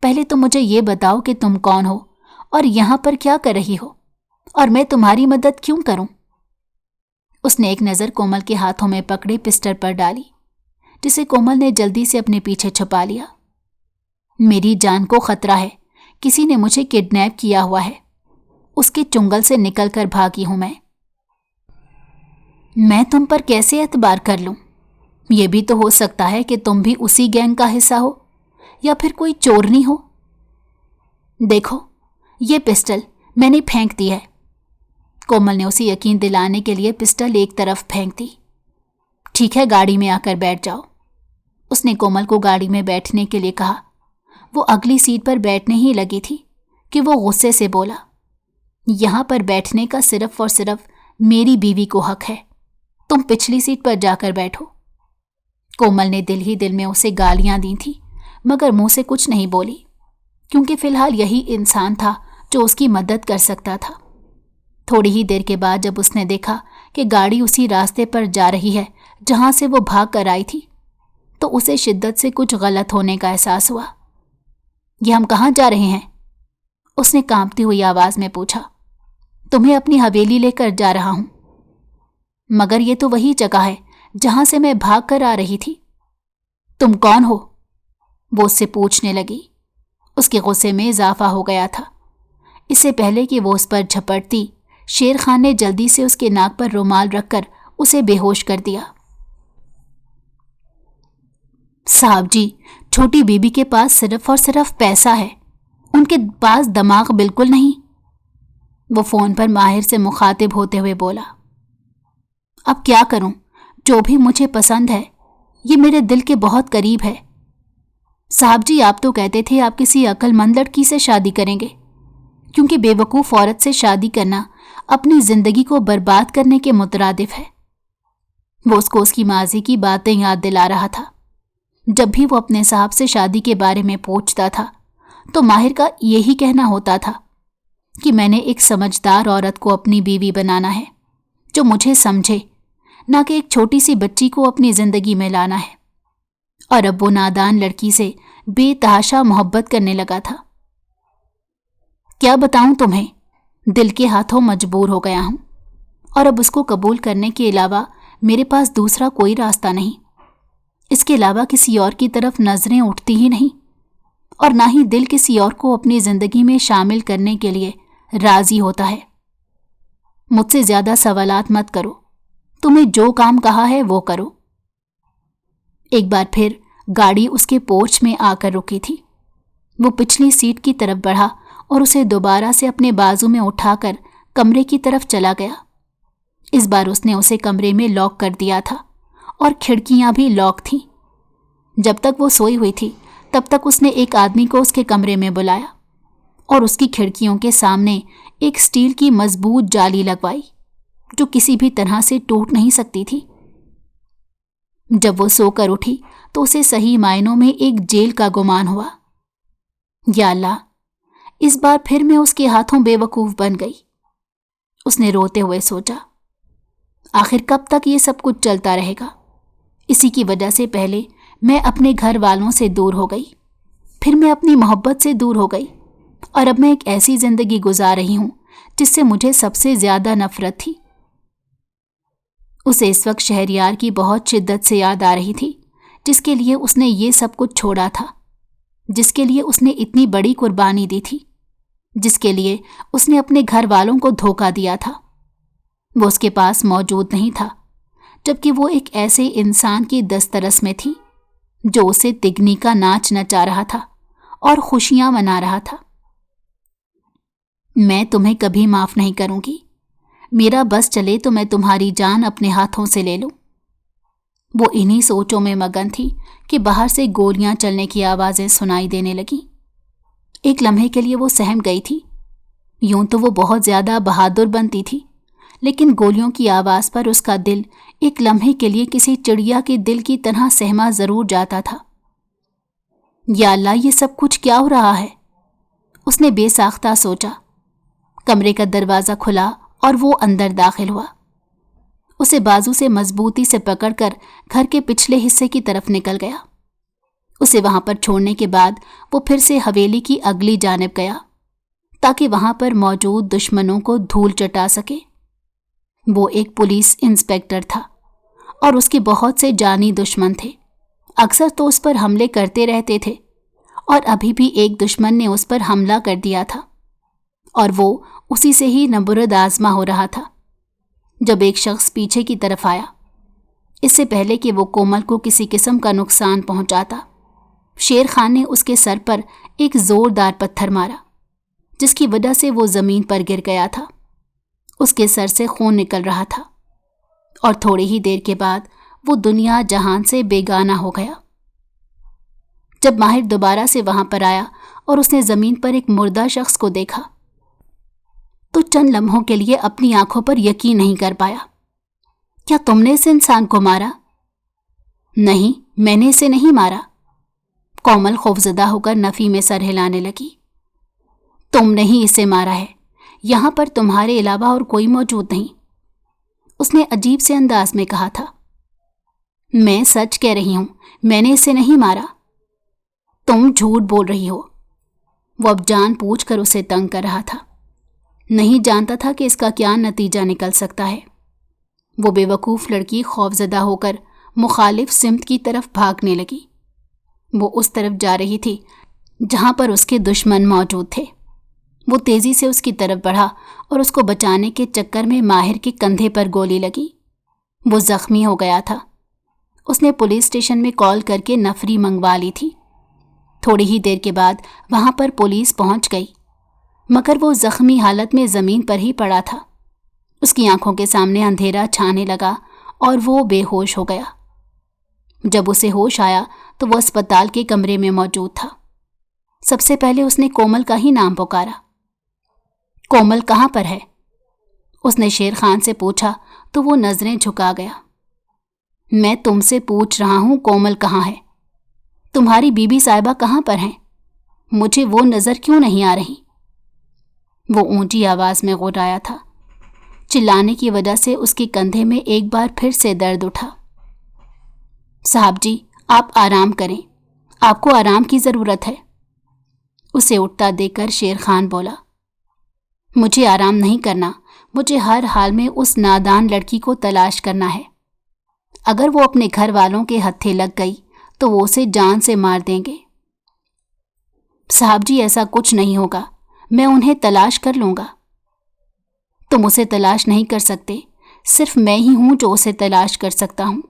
पहले तो मुझे ये बताओ कि तुम कौन हो और यहाँ पर क्या कर रही हो, और मैं तुम्हारी मदद क्यों करूं? उसने एक नज़र कोमल के हाथों में पकड़े पिस्टल पर डाली, जिसे कोमल ने जल्दी से अपने पीछे छुपा लिया। मेरी जान को खतरा है, किसी ने मुझे किडनैप किया हुआ है। उसके चुंगल से निकलकर भागी हूं मैं तुम पर कैसे एतबार कर लूं? यह भी तो हो सकता है कि तुम भी उसी गैंग का हिस्सा हो या फिर कोई चोरनी हो। देखो, ये पिस्टल मैंने फेंक दी है। कोमल ने उसे यकीन दिलाने के लिए पिस्टल एक तरफ फेंक दी। ठीक है, गाड़ी में आकर बैठ जाओ। उसने कोमल को गाड़ी में बैठने के लिए कहा। वो अगली सीट पर बैठने ही लगी थी कि वो गुस्से से बोला, यहाँ पर बैठने का सिर्फ और सिर्फ मेरी बीवी को हक है। तुम पिछली सीट पर जाकर बैठो। कोमल ने दिल ही दिल में उसे गालियां दी थी, मगर मुंह से कुछ नहीं बोली, क्योंकि फिलहाल यही इंसान था जो उसकी मदद कर सकता था। थोड़ी ही देर के बाद जब उसने देखा कि गाड़ी उसी रास्ते पर जा रही है जहां से वो भाग कर आई थी, तो उसे शिद्दत से कुछ गलत होने का एहसास हुआ। ये हम कहाँ जा रहे हैं? उसने कांपती हुई आवाज में पूछा। तुम्हें अपनी हवेली लेकर जा रहा हूं। मगर ये तो वही जगह है जहां से मैं भाग कर आ रही थी। तुम कौन हो? वो उससे पूछने लगी। उसके गुस्से में इजाफा हो गया था। इससे पहले कि वो उस पर झपटती, शेर खान ने जल्दी से उसके नाक पर रुमाल रखकर उसे बेहोश कर दिया। साहब जी, छोटी बीबी के पास सिर्फ और सिर्फ पैसा है, उनके पास दिमाग बिल्कुल नहीं। वो फोन पर माहिर से मुखातिब होते हुए बोला। अब क्या करूं? जो भी मुझे पसंद है ये मेरे दिल के बहुत करीब है। साहब जी, आप तो कहते थे आप किसी अक्लमंद लड़की से शादी करेंगे, क्योंकि बेवकूफ़ औरत से शादी करना अपनी जिंदगी को बर्बाद करने के मुतरादिफ है। वो उसको उसकी माजी की बातें याद दिला रहा था। जब भी वो अपने साहब से शादी के बारे में पूछता था तो माहिर का यही कहना होता था कि मैंने एक समझदार औरत को अपनी बीवी बनाना है जो मुझे समझे, ना कि एक छोटी सी बच्ची को अपनी जिंदगी में लाना है। और अब वो नादान लड़की से बेतहाशा मोहब्बत करने लगा था। क्या बताऊं तुम्हें, दिल के हाथों मजबूर हो गया हूं, और अब उसको कबूल करने के अलावा मेरे पास दूसरा कोई रास्ता नहीं। इसके अलावा किसी और की तरफ नजरें उठती ही नहीं, और ना ही दिल किसी और को अपनी जिंदगी में शामिल करने के लिए राजी होता है। मुझसे ज्यादा सवालात मत करो, तुम्हें जो काम कहा है वो करो। एक बार फिर गाड़ी उसके पोर्च में आकर रुकी थी। वो पिछली सीट की तरफ बढ़ा और उसे दोबारा से अपने बाजू में उठाकर कमरे की तरफ चला गया। इस बार उसने उसे कमरे में लॉक कर दिया था और खिड़कियां भी लॉक थीं। जब तक वो सोई हुई थी तब तक उसने एक आदमी को उसके कमरे में बुलाया और उसकी खिड़कियों के सामने एक स्टील की मजबूत जाली लगवाई जो किसी भी तरह से टूट नहीं सकती थी। जब वो सोकर उठी तो उसे सही मायनों में एक जेल का गुमान हुआ। या अल्लाह, इस बार फिर मैं उसके हाथों बेवकूफ बन गई। उसने रोते हुए सोचा, आखिर कब तक ये सब कुछ चलता रहेगा? इसी की वजह से पहले मैं अपने घर वालों से दूर हो गई, फिर मैं अपनी मोहब्बत से दूर हो गई, और अब मैं एक ऐसी जिंदगी गुजार रही हूं जिससे मुझे सबसे ज्यादा नफरत थी। उसे इस वक्त शहरयार की बहुत शिद्दत से याद आ रही थी, जिसके लिए उसने ये सब कुछ छोड़ा था, जिसके लिए उसने इतनी बड़ी कुर्बानी दी थी, जिसके लिए उसने अपने घर वालों को धोखा दिया था। वो उसके पास मौजूद नहीं था, जबकि वो एक ऐसे इंसान की दस्तरस में थी जो उसे तिगनी का नाच नचा रहा था और खुशियां मना रहा था। मैं तुम्हें कभी माफ नहीं करूंगी। मेरा बस चले तो मैं तुम्हारी जान अपने हाथों से ले लूं। वो इन्हीं सोचों में मगन थी कि बाहर से गोलियां चलने की आवाजें सुनाई देने लगीं। एक लम्हे के लिए वो सहम गई थी। यूं तो वो बहुत ज्यादा बहादुर बनती थी, लेकिन गोलियों की आवाज पर उसका दिल एक लम्हे के लिए किसी चिड़िया के दिल की तरह सहमा जरूर जाता था। या अल्लाह, ये सब कुछ क्या हो रहा है? उसने बेसाख्ता सोचा। कमरे का दरवाजा खुला और वो अंदर दाखिल हुआ। उसे बाजू से मजबूती से पकड़कर घर के पिछले हिस्से की तरफ निकल गया। उसे वहां पर छोड़ने के बाद वो फिर से हवेली की अगली जानिब गया ताकि वहां पर मौजूद दुश्मनों को धूल चटा सके। वो एक पुलिस इंस्पेक्टर था और उसके बहुत से जानी दुश्मन थे। अक्सर तो उस पर हमले करते रहते थे, और अभी भी एक दुश्मन ने उस पर हमला कर दिया था, और वो उसी से ही नबुरद आजमा हो रहा था जब एक शख्स पीछे की तरफ आया। इससे पहले कि वो कोमल को किसी किस्म का नुकसान पहुंचाता, शेर खान ने उसके सर पर एक जोरदार पत्थर मारा, जिसकी वजह से वो जमीन पर गिर गया था। उसके सर से खून निकल रहा था और थोड़ी ही देर के बाद वो दुनिया जहान से बेगाना हो गया। जब माहिर दोबारा से वहां पर आया और उसने जमीन पर एक मुर्दा शख्स को देखा تو چند لمحوں کے لیے اپنی آنکھوں پر یقین نہیں کر پایا۔ کیا تم نے اس انسان کو مارا؟ نہیں، میں نے اسے نہیں مارا۔ کومل خوفزدہ ہو کر نفی میں سر ہلانے لگی۔ تم نے ہی اسے مارا ہے، یہاں پر تمہارے علاوہ اور کوئی موجود نہیں، اس نے عجیب سے انداز میں کہا تھا۔ میں سچ کہہ رہی ہوں، میں نے اسے نہیں مارا۔ تم جھوٹ بول رہی ہو۔ وہ اب جان پوچھ کر اسے تنگ کر رہا تھا، نہیں جانتا تھا کہ اس کا کیا نتیجہ نکل سکتا ہے۔ وہ بے وقوف لڑکی خوفزدہ ہو کر مخالف سمت کی طرف بھاگنے لگی۔ وہ اس طرف جا رہی تھی جہاں پر اس کے دشمن موجود تھے۔ وہ تیزی سے اس کی طرف بڑھا اور اس کو بچانے کے چکر میں ماہر کے کندھے پر گولی لگی۔ وہ زخمی ہو گیا تھا۔ اس نے پولیس اسٹیشن میں کال کر کے نفری منگوا لی تھی۔ تھوڑی ہی دیر کے بعد وہاں پر پولیس پہنچ گئی، مگر وہ زخمی حالت میں زمین پر ہی پڑا تھا۔ اس کی آنکھوں کے سامنے اندھیرا چھانے لگا اور وہ بے ہوش ہو گیا۔ جب اسے ہوش آیا تو وہ اسپتال کے کمرے میں موجود تھا۔ سب سے پہلے اس نے کومل کا ہی نام پکارا۔ کومل کہاں پر ہے؟ اس نے شیر خان سے پوچھا تو وہ نظریں جھکا گیا۔ میں تم سے پوچھ رہا ہوں کومل کہاں ہے؟ تمہاری بی بی صاحبہ کہاں پر ہیں؟ مجھے وہ نظر کیوں نہیں آ رہی؟ وہ اونچی آواز میں غرایا تھا۔ چلانے کی وجہ سے اس کے کندھے میں ایک بار پھر سے درد اٹھا۔ صاحب جی، آپ آرام کریں، آپ کو آرام کی ضرورت ہے۔ اسے اٹھتا دیکھ کر شیر خان بولا، مجھے آرام نہیں کرنا، مجھے ہر حال میں اس نادان لڑکی کو تلاش کرنا ہے۔ اگر وہ اپنے گھر والوں کے ہتھے لگ گئی تو وہ اسے جان سے مار دیں گے۔ صاحب جی، ایسا کچھ نہیں ہوگا، میں انہیں تلاش کر لوں گا۔ تم اسے تلاش نہیں کر سکتے، صرف میں ہی ہوں جو اسے تلاش کر سکتا ہوں۔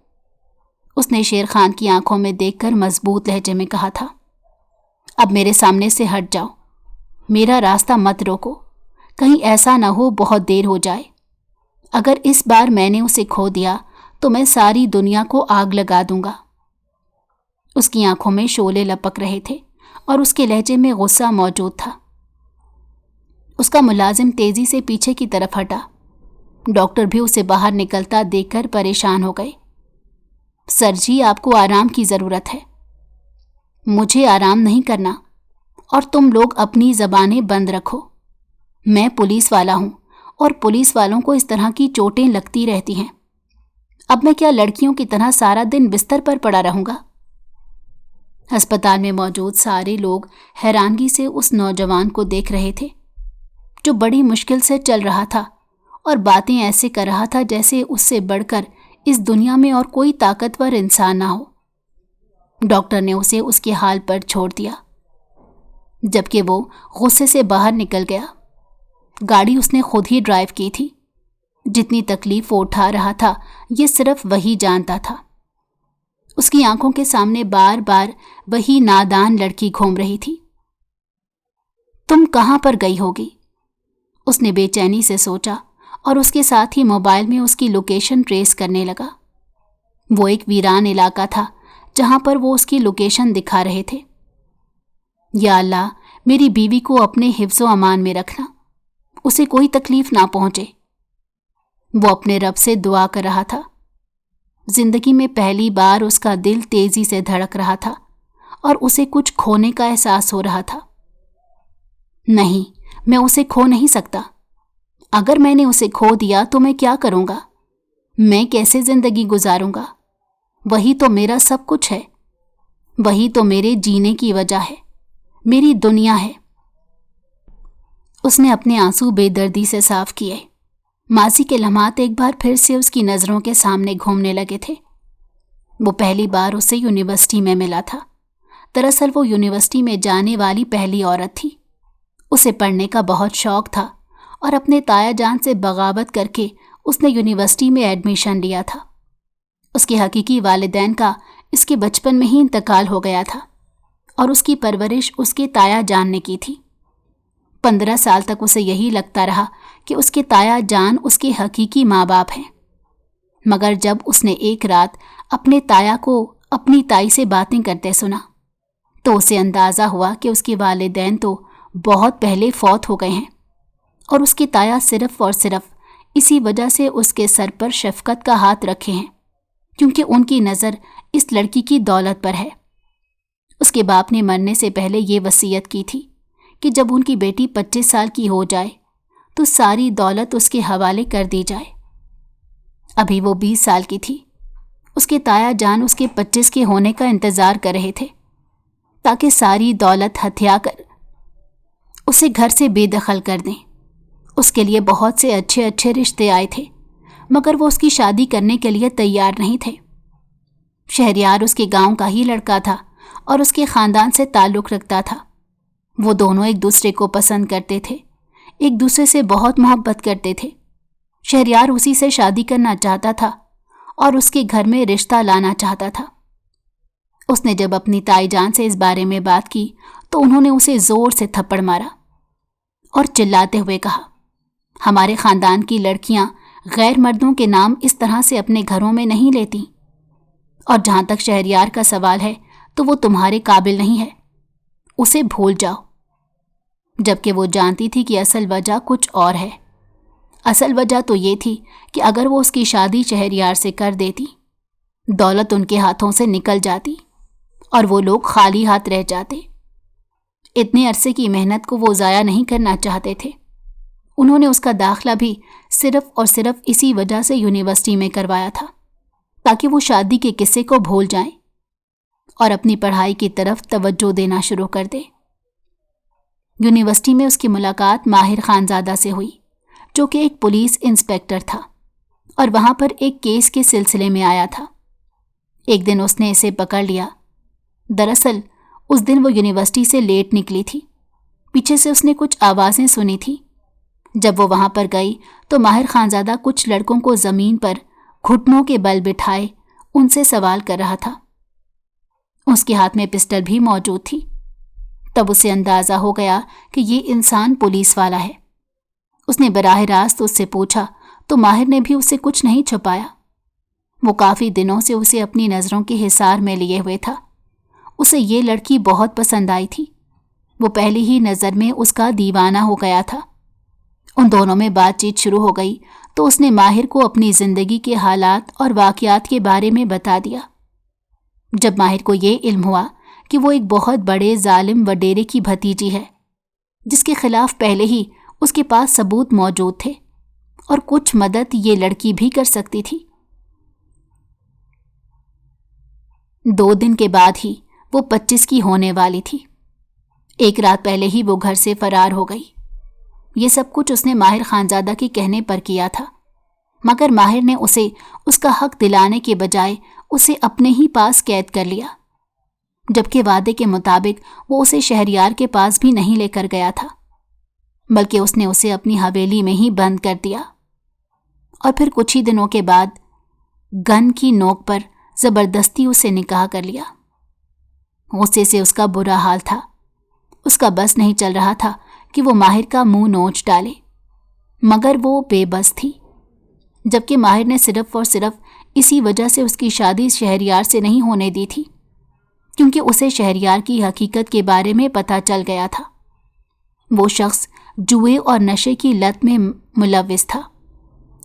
اس نے شیر خان کی آنکھوں میں دیکھ کر مضبوط لہجے میں کہا تھا۔ اب میرے سامنے سے ہٹ جاؤ، میرا راستہ مت روکو، کہیں ایسا نہ ہو بہت دیر ہو جائے۔ اگر اس بار میں نے اسے کھو دیا تو میں ساری دنیا کو آگ لگا دوں گا۔ اس کی آنکھوں میں شعلے لپک رہے تھے اور اس کے لہجے میں غصہ موجود تھا۔ اس کا ملازم تیزی سے پیچھے کی طرف ہٹا۔ ڈاکٹر بھی اسے باہر نکلتا دیکھ کر پریشان ہو گئے۔ سر جی، آپ کو آرام کی ضرورت ہے۔ مجھے آرام نہیں کرنا، اور تم لوگ اپنی زبانیں بند رکھو۔ میں پولیس والا ہوں اور پولیس والوں کو اس طرح کی چوٹیں لگتی رہتی ہیں۔ اب میں کیا لڑکیوں کی طرح سارا دن بستر پر پڑا رہوں گا؟ ہسپتال میں موجود سارے لوگ حیرانگی سے اس نوجوان کو دیکھ رہے تھے جو بڑی مشکل سے چل رہا تھا اور باتیں ایسے کر رہا تھا جیسے اس سے بڑھ کر اس دنیا میں اور کوئی طاقتور انسان نہ ہو۔ ڈاکٹر نے اسے اس کے حال پر چھوڑ دیا، جبکہ وہ غصے سے باہر نکل گیا۔ گاڑی اس نے خود ہی ڈرائیو کی تھی۔ جتنی تکلیف وہ اٹھا رہا تھا یہ صرف وہی جانتا تھا۔ اس کی آنکھوں کے سامنے بار بار وہی نادان لڑکی گھوم رہی تھی۔ تم کہاں پر گئی ہوگی؟ اس نے بے چینی سے سوچا اور اس کے ساتھ ہی موبائل میں اس کی لوکیشن ٹریس کرنے لگا۔ وہ ایک ویران علاقہ تھا جہاں پر وہ اس کی لوکیشن دکھا رہے تھے۔ یا اللہ، میری بیوی کو اپنے حفظ و امان میں رکھنا، اسے کوئی تکلیف نہ پہنچے۔ وہ اپنے رب سے دعا کر رہا تھا۔ زندگی میں پہلی بار اس کا دل تیزی سے دھڑک رہا تھا اور اسے کچھ کھونے کا احساس ہو رہا تھا۔ نہیں، میں اسے کھو نہیں سکتا۔ اگر میں نے اسے کھو دیا تو میں کیا کروں گا؟ میں کیسے زندگی گزاروں گا؟ وہی تو میرا سب کچھ ہے، وہی تو میرے جینے کی وجہ ہے، میری دنیا ہے۔ اس نے اپنے آنسو بے دردی سے صاف کیے۔ ماضی کے لمحات ایک بار پھر سے اس کی نظروں کے سامنے گھومنے لگے تھے۔ وہ پہلی بار اسے یونیورسٹی میں ملا تھا۔ دراصل وہ یونیورسٹی میں جانے والی پہلی عورت تھی۔ اسے پڑھنے کا بہت شوق تھا اور اپنے تایا جان سے بغاوت کر کے اس نے یونیورسٹی میں ایڈمیشن لیا تھا۔ اس کے حقیقی والدین کا اس کے بچپن میں ہی انتقال ہو گیا تھا اور اس کی پرورش اس کے تایا جان نے کی تھی۔ 15 سال تک اسے یہی لگتا رہا کہ اس کے تایا جان اس کے حقیقی ماں باپ ہیں، مگر جب اس نے ایک رات اپنے تایا کو اپنی تائی سے باتیں کرتے سنا تو اسے اندازہ ہوا کہ اس کے والدین تو بہت پہلے فوت ہو گئے ہیں اور اس کے تایا صرف اور صرف اسی وجہ سے اس کے سر پر شفقت کا ہاتھ رکھے ہیں کیونکہ ان کی نظر اس لڑکی کی دولت پر ہے۔ اس کے باپ نے مرنے سے پہلے یہ وصیت کی تھی کہ جب ان کی بیٹی 25 سال کی ہو جائے تو ساری دولت اس کے حوالے کر دی جائے۔ ابھی وہ 20 سال کی تھی۔ اس کے تایا جان اس کے 25 کے ہونے کا انتظار کر رہے تھے تاکہ ساری دولت ہتھیا کر اسے گھر سے بے دخل کر دیں۔ اس کے لیے بہت سے اچھے اچھے رشتے آئے تھے مگر وہ اس کی شادی کرنے کے لیے تیار نہیں تھے۔ شہریار اس کے گاؤں کا ہی لڑکا تھا اور اس کے خاندان سے تعلق رکھتا تھا۔ وہ دونوں ایک دوسرے کو پسند کرتے تھے، ایک دوسرے سے بہت محبت کرتے تھے۔ شہریار اسی سے شادی کرنا چاہتا تھا اور اس کے گھر میں رشتہ لانا چاہتا تھا۔ اس نے جب اپنی تائی جان سے اس بارے میں بات کی تو انہوں نے اسے زور سے تھپڑ مارا اور چلاتے ہوئے کہا، ہمارے خاندان کی لڑکیاں غیر مردوں کے نام اس طرح سے اپنے گھروں میں نہیں لیتی، اور جہاں تک شہریار کا سوال ہے تو وہ تمہارے قابل نہیں ہے، اسے بھول جاؤ۔ جبکہ وہ جانتی تھی کہ اصل وجہ کچھ اور ہے۔ اصل وجہ تو یہ تھی کہ اگر وہ اس کی شادی شہریار سے کر دیتی، دولت ان کے ہاتھوں سے نکل جاتی اور وہ لوگ خالی ہاتھ رہ جاتے۔ اتنے عرصے کی محنت کو وہ ضائع نہیں کرنا چاہتے تھے۔ انہوں نے اس کا داخلہ بھی صرف اور صرف اسی وجہ سے یونیورسٹی میں کروایا تھا تاکہ وہ شادی کے قصے کو بھول جائیں اور اپنی پڑھائی کی طرف توجہ دینا شروع کر دے۔ یونیورسٹی میں اس کی ملاقات ماہر خانزادہ سے ہوئی جو کہ ایک پولیس انسپیکٹر تھا اور وہاں پر ایک کیس کے سلسلے میں آیا تھا۔ ایک دن اس نے اسے پکڑ لیا۔ دراصل اس دن وہ یونیورسٹی سے لیٹ نکلی تھی۔ پیچھے سے اس نے کچھ آوازیں سنی تھی۔ جب وہ وہاں پر گئی تو ماہر خانزادہ کچھ لڑکوں کو زمین پر گھٹنوں کے بل بٹھائے ان سے سوال کر رہا تھا۔ اس کے ہاتھ میں پسٹل بھی موجود تھی۔ تب اسے اندازہ ہو گیا کہ یہ انسان پولیس والا ہے۔ اس نے براہ راست اس سے پوچھا تو ماہر نے بھی اس سے کچھ نہیں چھپایا۔ وہ کافی دنوں سے اسے اپنی نظروں کے حصار میں لیے ہوئے تھا۔ اسے یہ لڑکی بہت پسند آئی تھی۔ وہ پہلی ہی نظر میں اس کا دیوانہ ہو گیا تھا۔ ان دونوں میں بات چیت شروع ہو گئی تو اس نے ماہر کو اپنی زندگی کے حالات اور واقعات کے بارے میں بتا دیا۔ جب ماہر کو یہ علم ہوا کہ وہ ایک بہت بڑے ظالم وڈیرے کی بھتیجی ہے جس کے خلاف پہلے ہی اس کے پاس ثبوت موجود تھے اور کچھ مدد یہ لڑکی بھی کر سکتی تھی۔ 2 دن کے بعد ہی وہ 25 کی ہونے والی تھی۔ ایک رات پہلے ہی وہ گھر سے فرار ہو گئی۔ یہ سب کچھ اس نے ماہر خانزادہ کے کہنے پر کیا تھا، مگر ماہر نے اسے اس کا حق دلانے کے بجائے اسے اپنے ہی پاس قید کر لیا، جبکہ وعدے کے مطابق وہ اسے شہریار کے پاس بھی نہیں لے کر گیا تھا، بلکہ اس نے اسے اپنی حویلی میں ہی بند کر دیا اور پھر کچھ ہی دنوں کے بعد گن کی نوک پر زبردستی اسے نکاح کر لیا۔ غصے سے اس کا برا حال تھا۔ اس کا بس نہیں چل رہا تھا کہ وہ ماہر کا منہ نوچ ڈالے، مگر وہ بے بس تھی۔ جبکہ ماہر نے صرف اور صرف اسی وجہ سے اس کی شادی شہریار سے نہیں ہونے دی تھی کیونکہ اسے شہریار کی حقیقت کے بارے میں پتہ چل گیا تھا۔ وہ شخص جوئے اور نشے کی لت میں ملوث تھا۔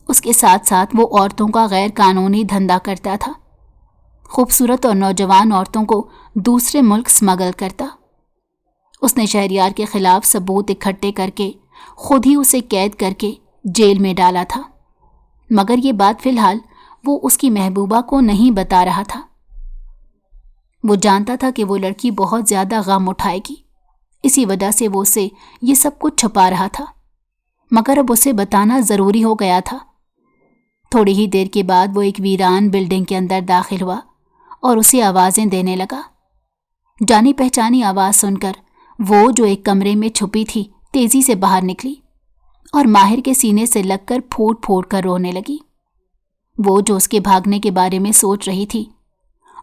اس کے ساتھ ساتھ وہ عورتوں کا غیر قانونی دھندا کرتا تھا، خوبصورت اور نوجوان عورتوں کو دوسرے ملک سمگل کرتا۔ اس نے شہریار کے خلاف ثبوت اکٹھے کر کے خود ہی اسے قید کر کے جیل میں ڈالا تھا، مگر یہ بات فی الحال وہ اس کی محبوبہ کو نہیں بتا رہا تھا۔ وہ جانتا تھا کہ وہ لڑکی بہت زیادہ غم اٹھائے گی، اسی وجہ سے وہ اسے یہ سب کچھ چھپا رہا تھا، مگر اب اسے بتانا ضروری ہو گیا تھا۔ تھوڑی ہی دیر کے بعد وہ ایک ویران بلڈنگ کے اندر داخل ہوا اور اسے آوازیں دینے لگا۔ جانی پہچانی آواز سن کر وہ جو ایک کمرے میں چھپی تھی تیزی سے باہر نکلی اور ماہر کے سینے سے لگ کر پھوٹ پھوٹ کر رونے لگی۔ وہ جو اس کے بھاگنے کے بارے میں سوچ رہی تھی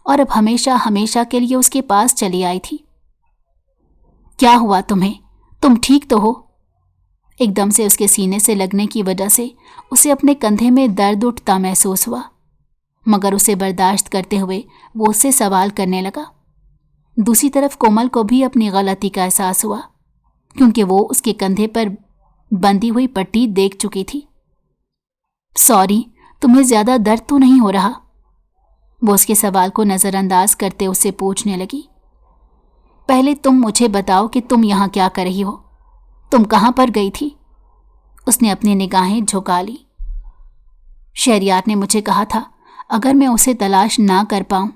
اور اب ہمیشہ ہمیشہ کے لیے اس کے پاس چلی آئی تھی۔ کیا ہوا تمہیں؟ تم ٹھیک تو ہو؟ ایک دم سے اس کے سینے سے لگنے کی وجہ سے اسے اپنے کندھے میں درد اٹھتا محسوس ہوا، مگر اسے برداشت کرتے ہوئے وہ اس سے سوال کرنے لگا۔ دوسری طرف کومل کو بھی اپنی غلطی کا احساس ہوا کیونکہ وہ اس کے کندھے پر बंधी हुई पट्टी देख चुकी थी। सॉरी, तुम्हें ज्यादा दर्द तो नहीं हो रहा? वो उसके सवाल को नजरअंदाज करते उससे पूछने लगी। पहले तुम मुझे बताओ कि तुम यहाँ क्या कर रही हो? तुम कहाँ पर गई थी? उसने अपनी निगाहें झुका ली। शहरयार ने मुझे कहा था अगर मैं उसे तलाश ना कर पाऊं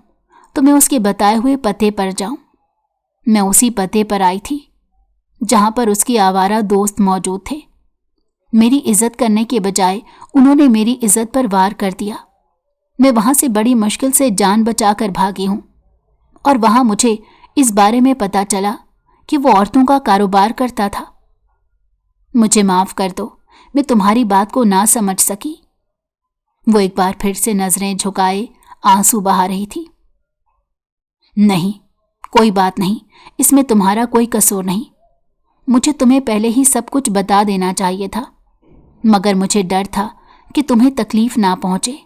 तो मैं उसके बताए हुए पते पर जाऊं। मैं उसी पते पर आई थी जहां पर उसकी आवारा दोस्त मौजूद थे। मेरी इज्जत करने के बजाय उन्होंने मेरी इज्जत पर वार कर दिया। मैं वहां से बड़ी मुश्किल से जान बचाकर भागी हूं और वहां मुझे इस बारे में पता चला कि वो औरतों का कारोबार करता था। मुझे माफ कर दो, मैं तुम्हारी बात को ना समझ सकी। वो एक बार फिर से नजरें झुकाए आंसू बहा रही थी। नहीं, कोई बात नहीं, इसमें तुम्हारा कोई कसूर नहीं। मुझे तुम्हें पहले ही सब कुछ बता देना चाहिए था, मगर मुझे डर था कि तुम्हें तकलीफ ना पहुंचे।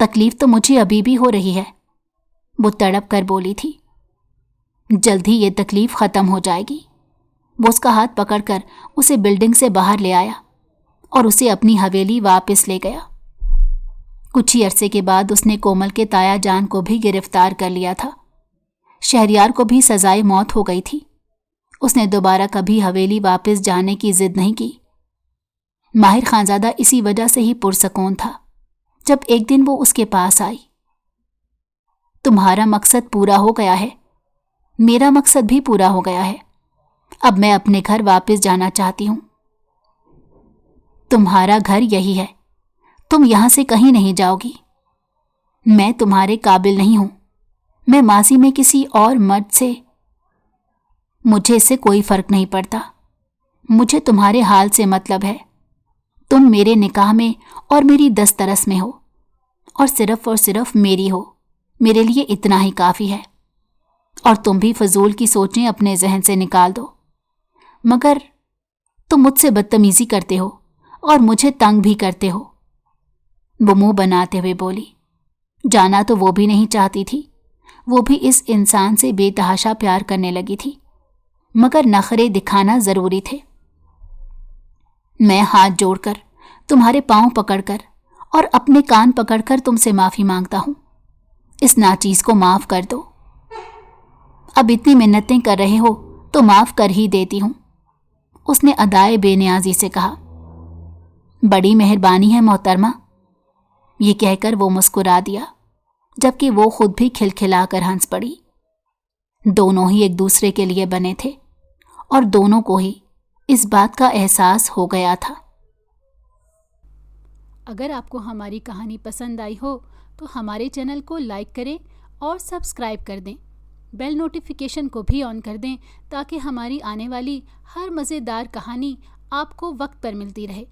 तकलीफ तो मुझे अभी भी हो रही है, वो तड़प कर बोली थी। जल्द ही ये तकलीफ खत्म हो जाएगी। वो उसका हाथ पकड़कर उसे बिल्डिंग से बाहर ले आया और उसे अपनी हवेली वापस ले गया। कुछ ही अरसे के बाद उसने कोमल के ताया जान को भी गिरफ्तार कर लिया था। शहरयार को भी सजाए मौत हो गई थी। उसने दोबारा कभी हवेली वापस जाने की जिद नहीं की। माहिर खानजादा इसी वजह से ही पुरसकून था जब एक दिन वो उसके पास आई। तुम्हारा मकसद पूरा हो गया है, मेरा मकसद भी पूरा हो गया है। अब मैं अपने घर वापस जाना चाहती हूं। तुम्हारा घर यही है, तुम यहां से कहीं नहीं जाओगी। मैं तुम्हारे काबिल नहीं हूं। मैं माजी में किसी और मर्द से, मुझे इससे कोई फर्क नहीं पड़ता। मुझे तुम्हारे हाल से मतलब है। तुम मेरे निकाह में और मेरी दस्तरस में हो और सिर्फ मेरी हो। मेरे लिए इतना ही काफी है। और तुम भी फजूल की सोचें अपने जहन से निकाल दो। मगर तुम मुझसे बदतमीजी करते हो और मुझे तंग भी करते हो। वो मुंह बनाते हुए बोली। जाना तो वो भी नहीं चाहती थी। वो भी इस इंसान से बेतहाशा प्यार करने लगी थी, मगर नखरे दिखाना जरूरी थे। मैं हाथ जोड़कर, तुम्हारे पांव पकड़कर और अपने कान पकड़कर तुमसे माफी मांगता हूं। इस नाचीज को माफ कर दो। अब इतनी मिन्नतें कर रहे हो तो माफ कर ही देती हूं, उसने अदाए बेनियाजी से कहा। बड़ी मेहरबानी है मोहतरमा। ये कहकर वो मुस्कुरा दिया, जबकि वो खुद भी खिलखिलाकर हंस पड़ी। दोनों ही एक दूसरे के लिए बने थे और दोनों को ही इस बात का एहसास हो गया था। अगर आपको हमारी कहानी पसंद आई हो तो हमारे चैनल को लाइक करें और सब्सक्राइब कर दें। बेल नोटिफिकेशन को भी ऑन कर दें ताकि हमारी आने वाली हर मज़ेदार कहानी आपको वक्त पर मिलती रहे।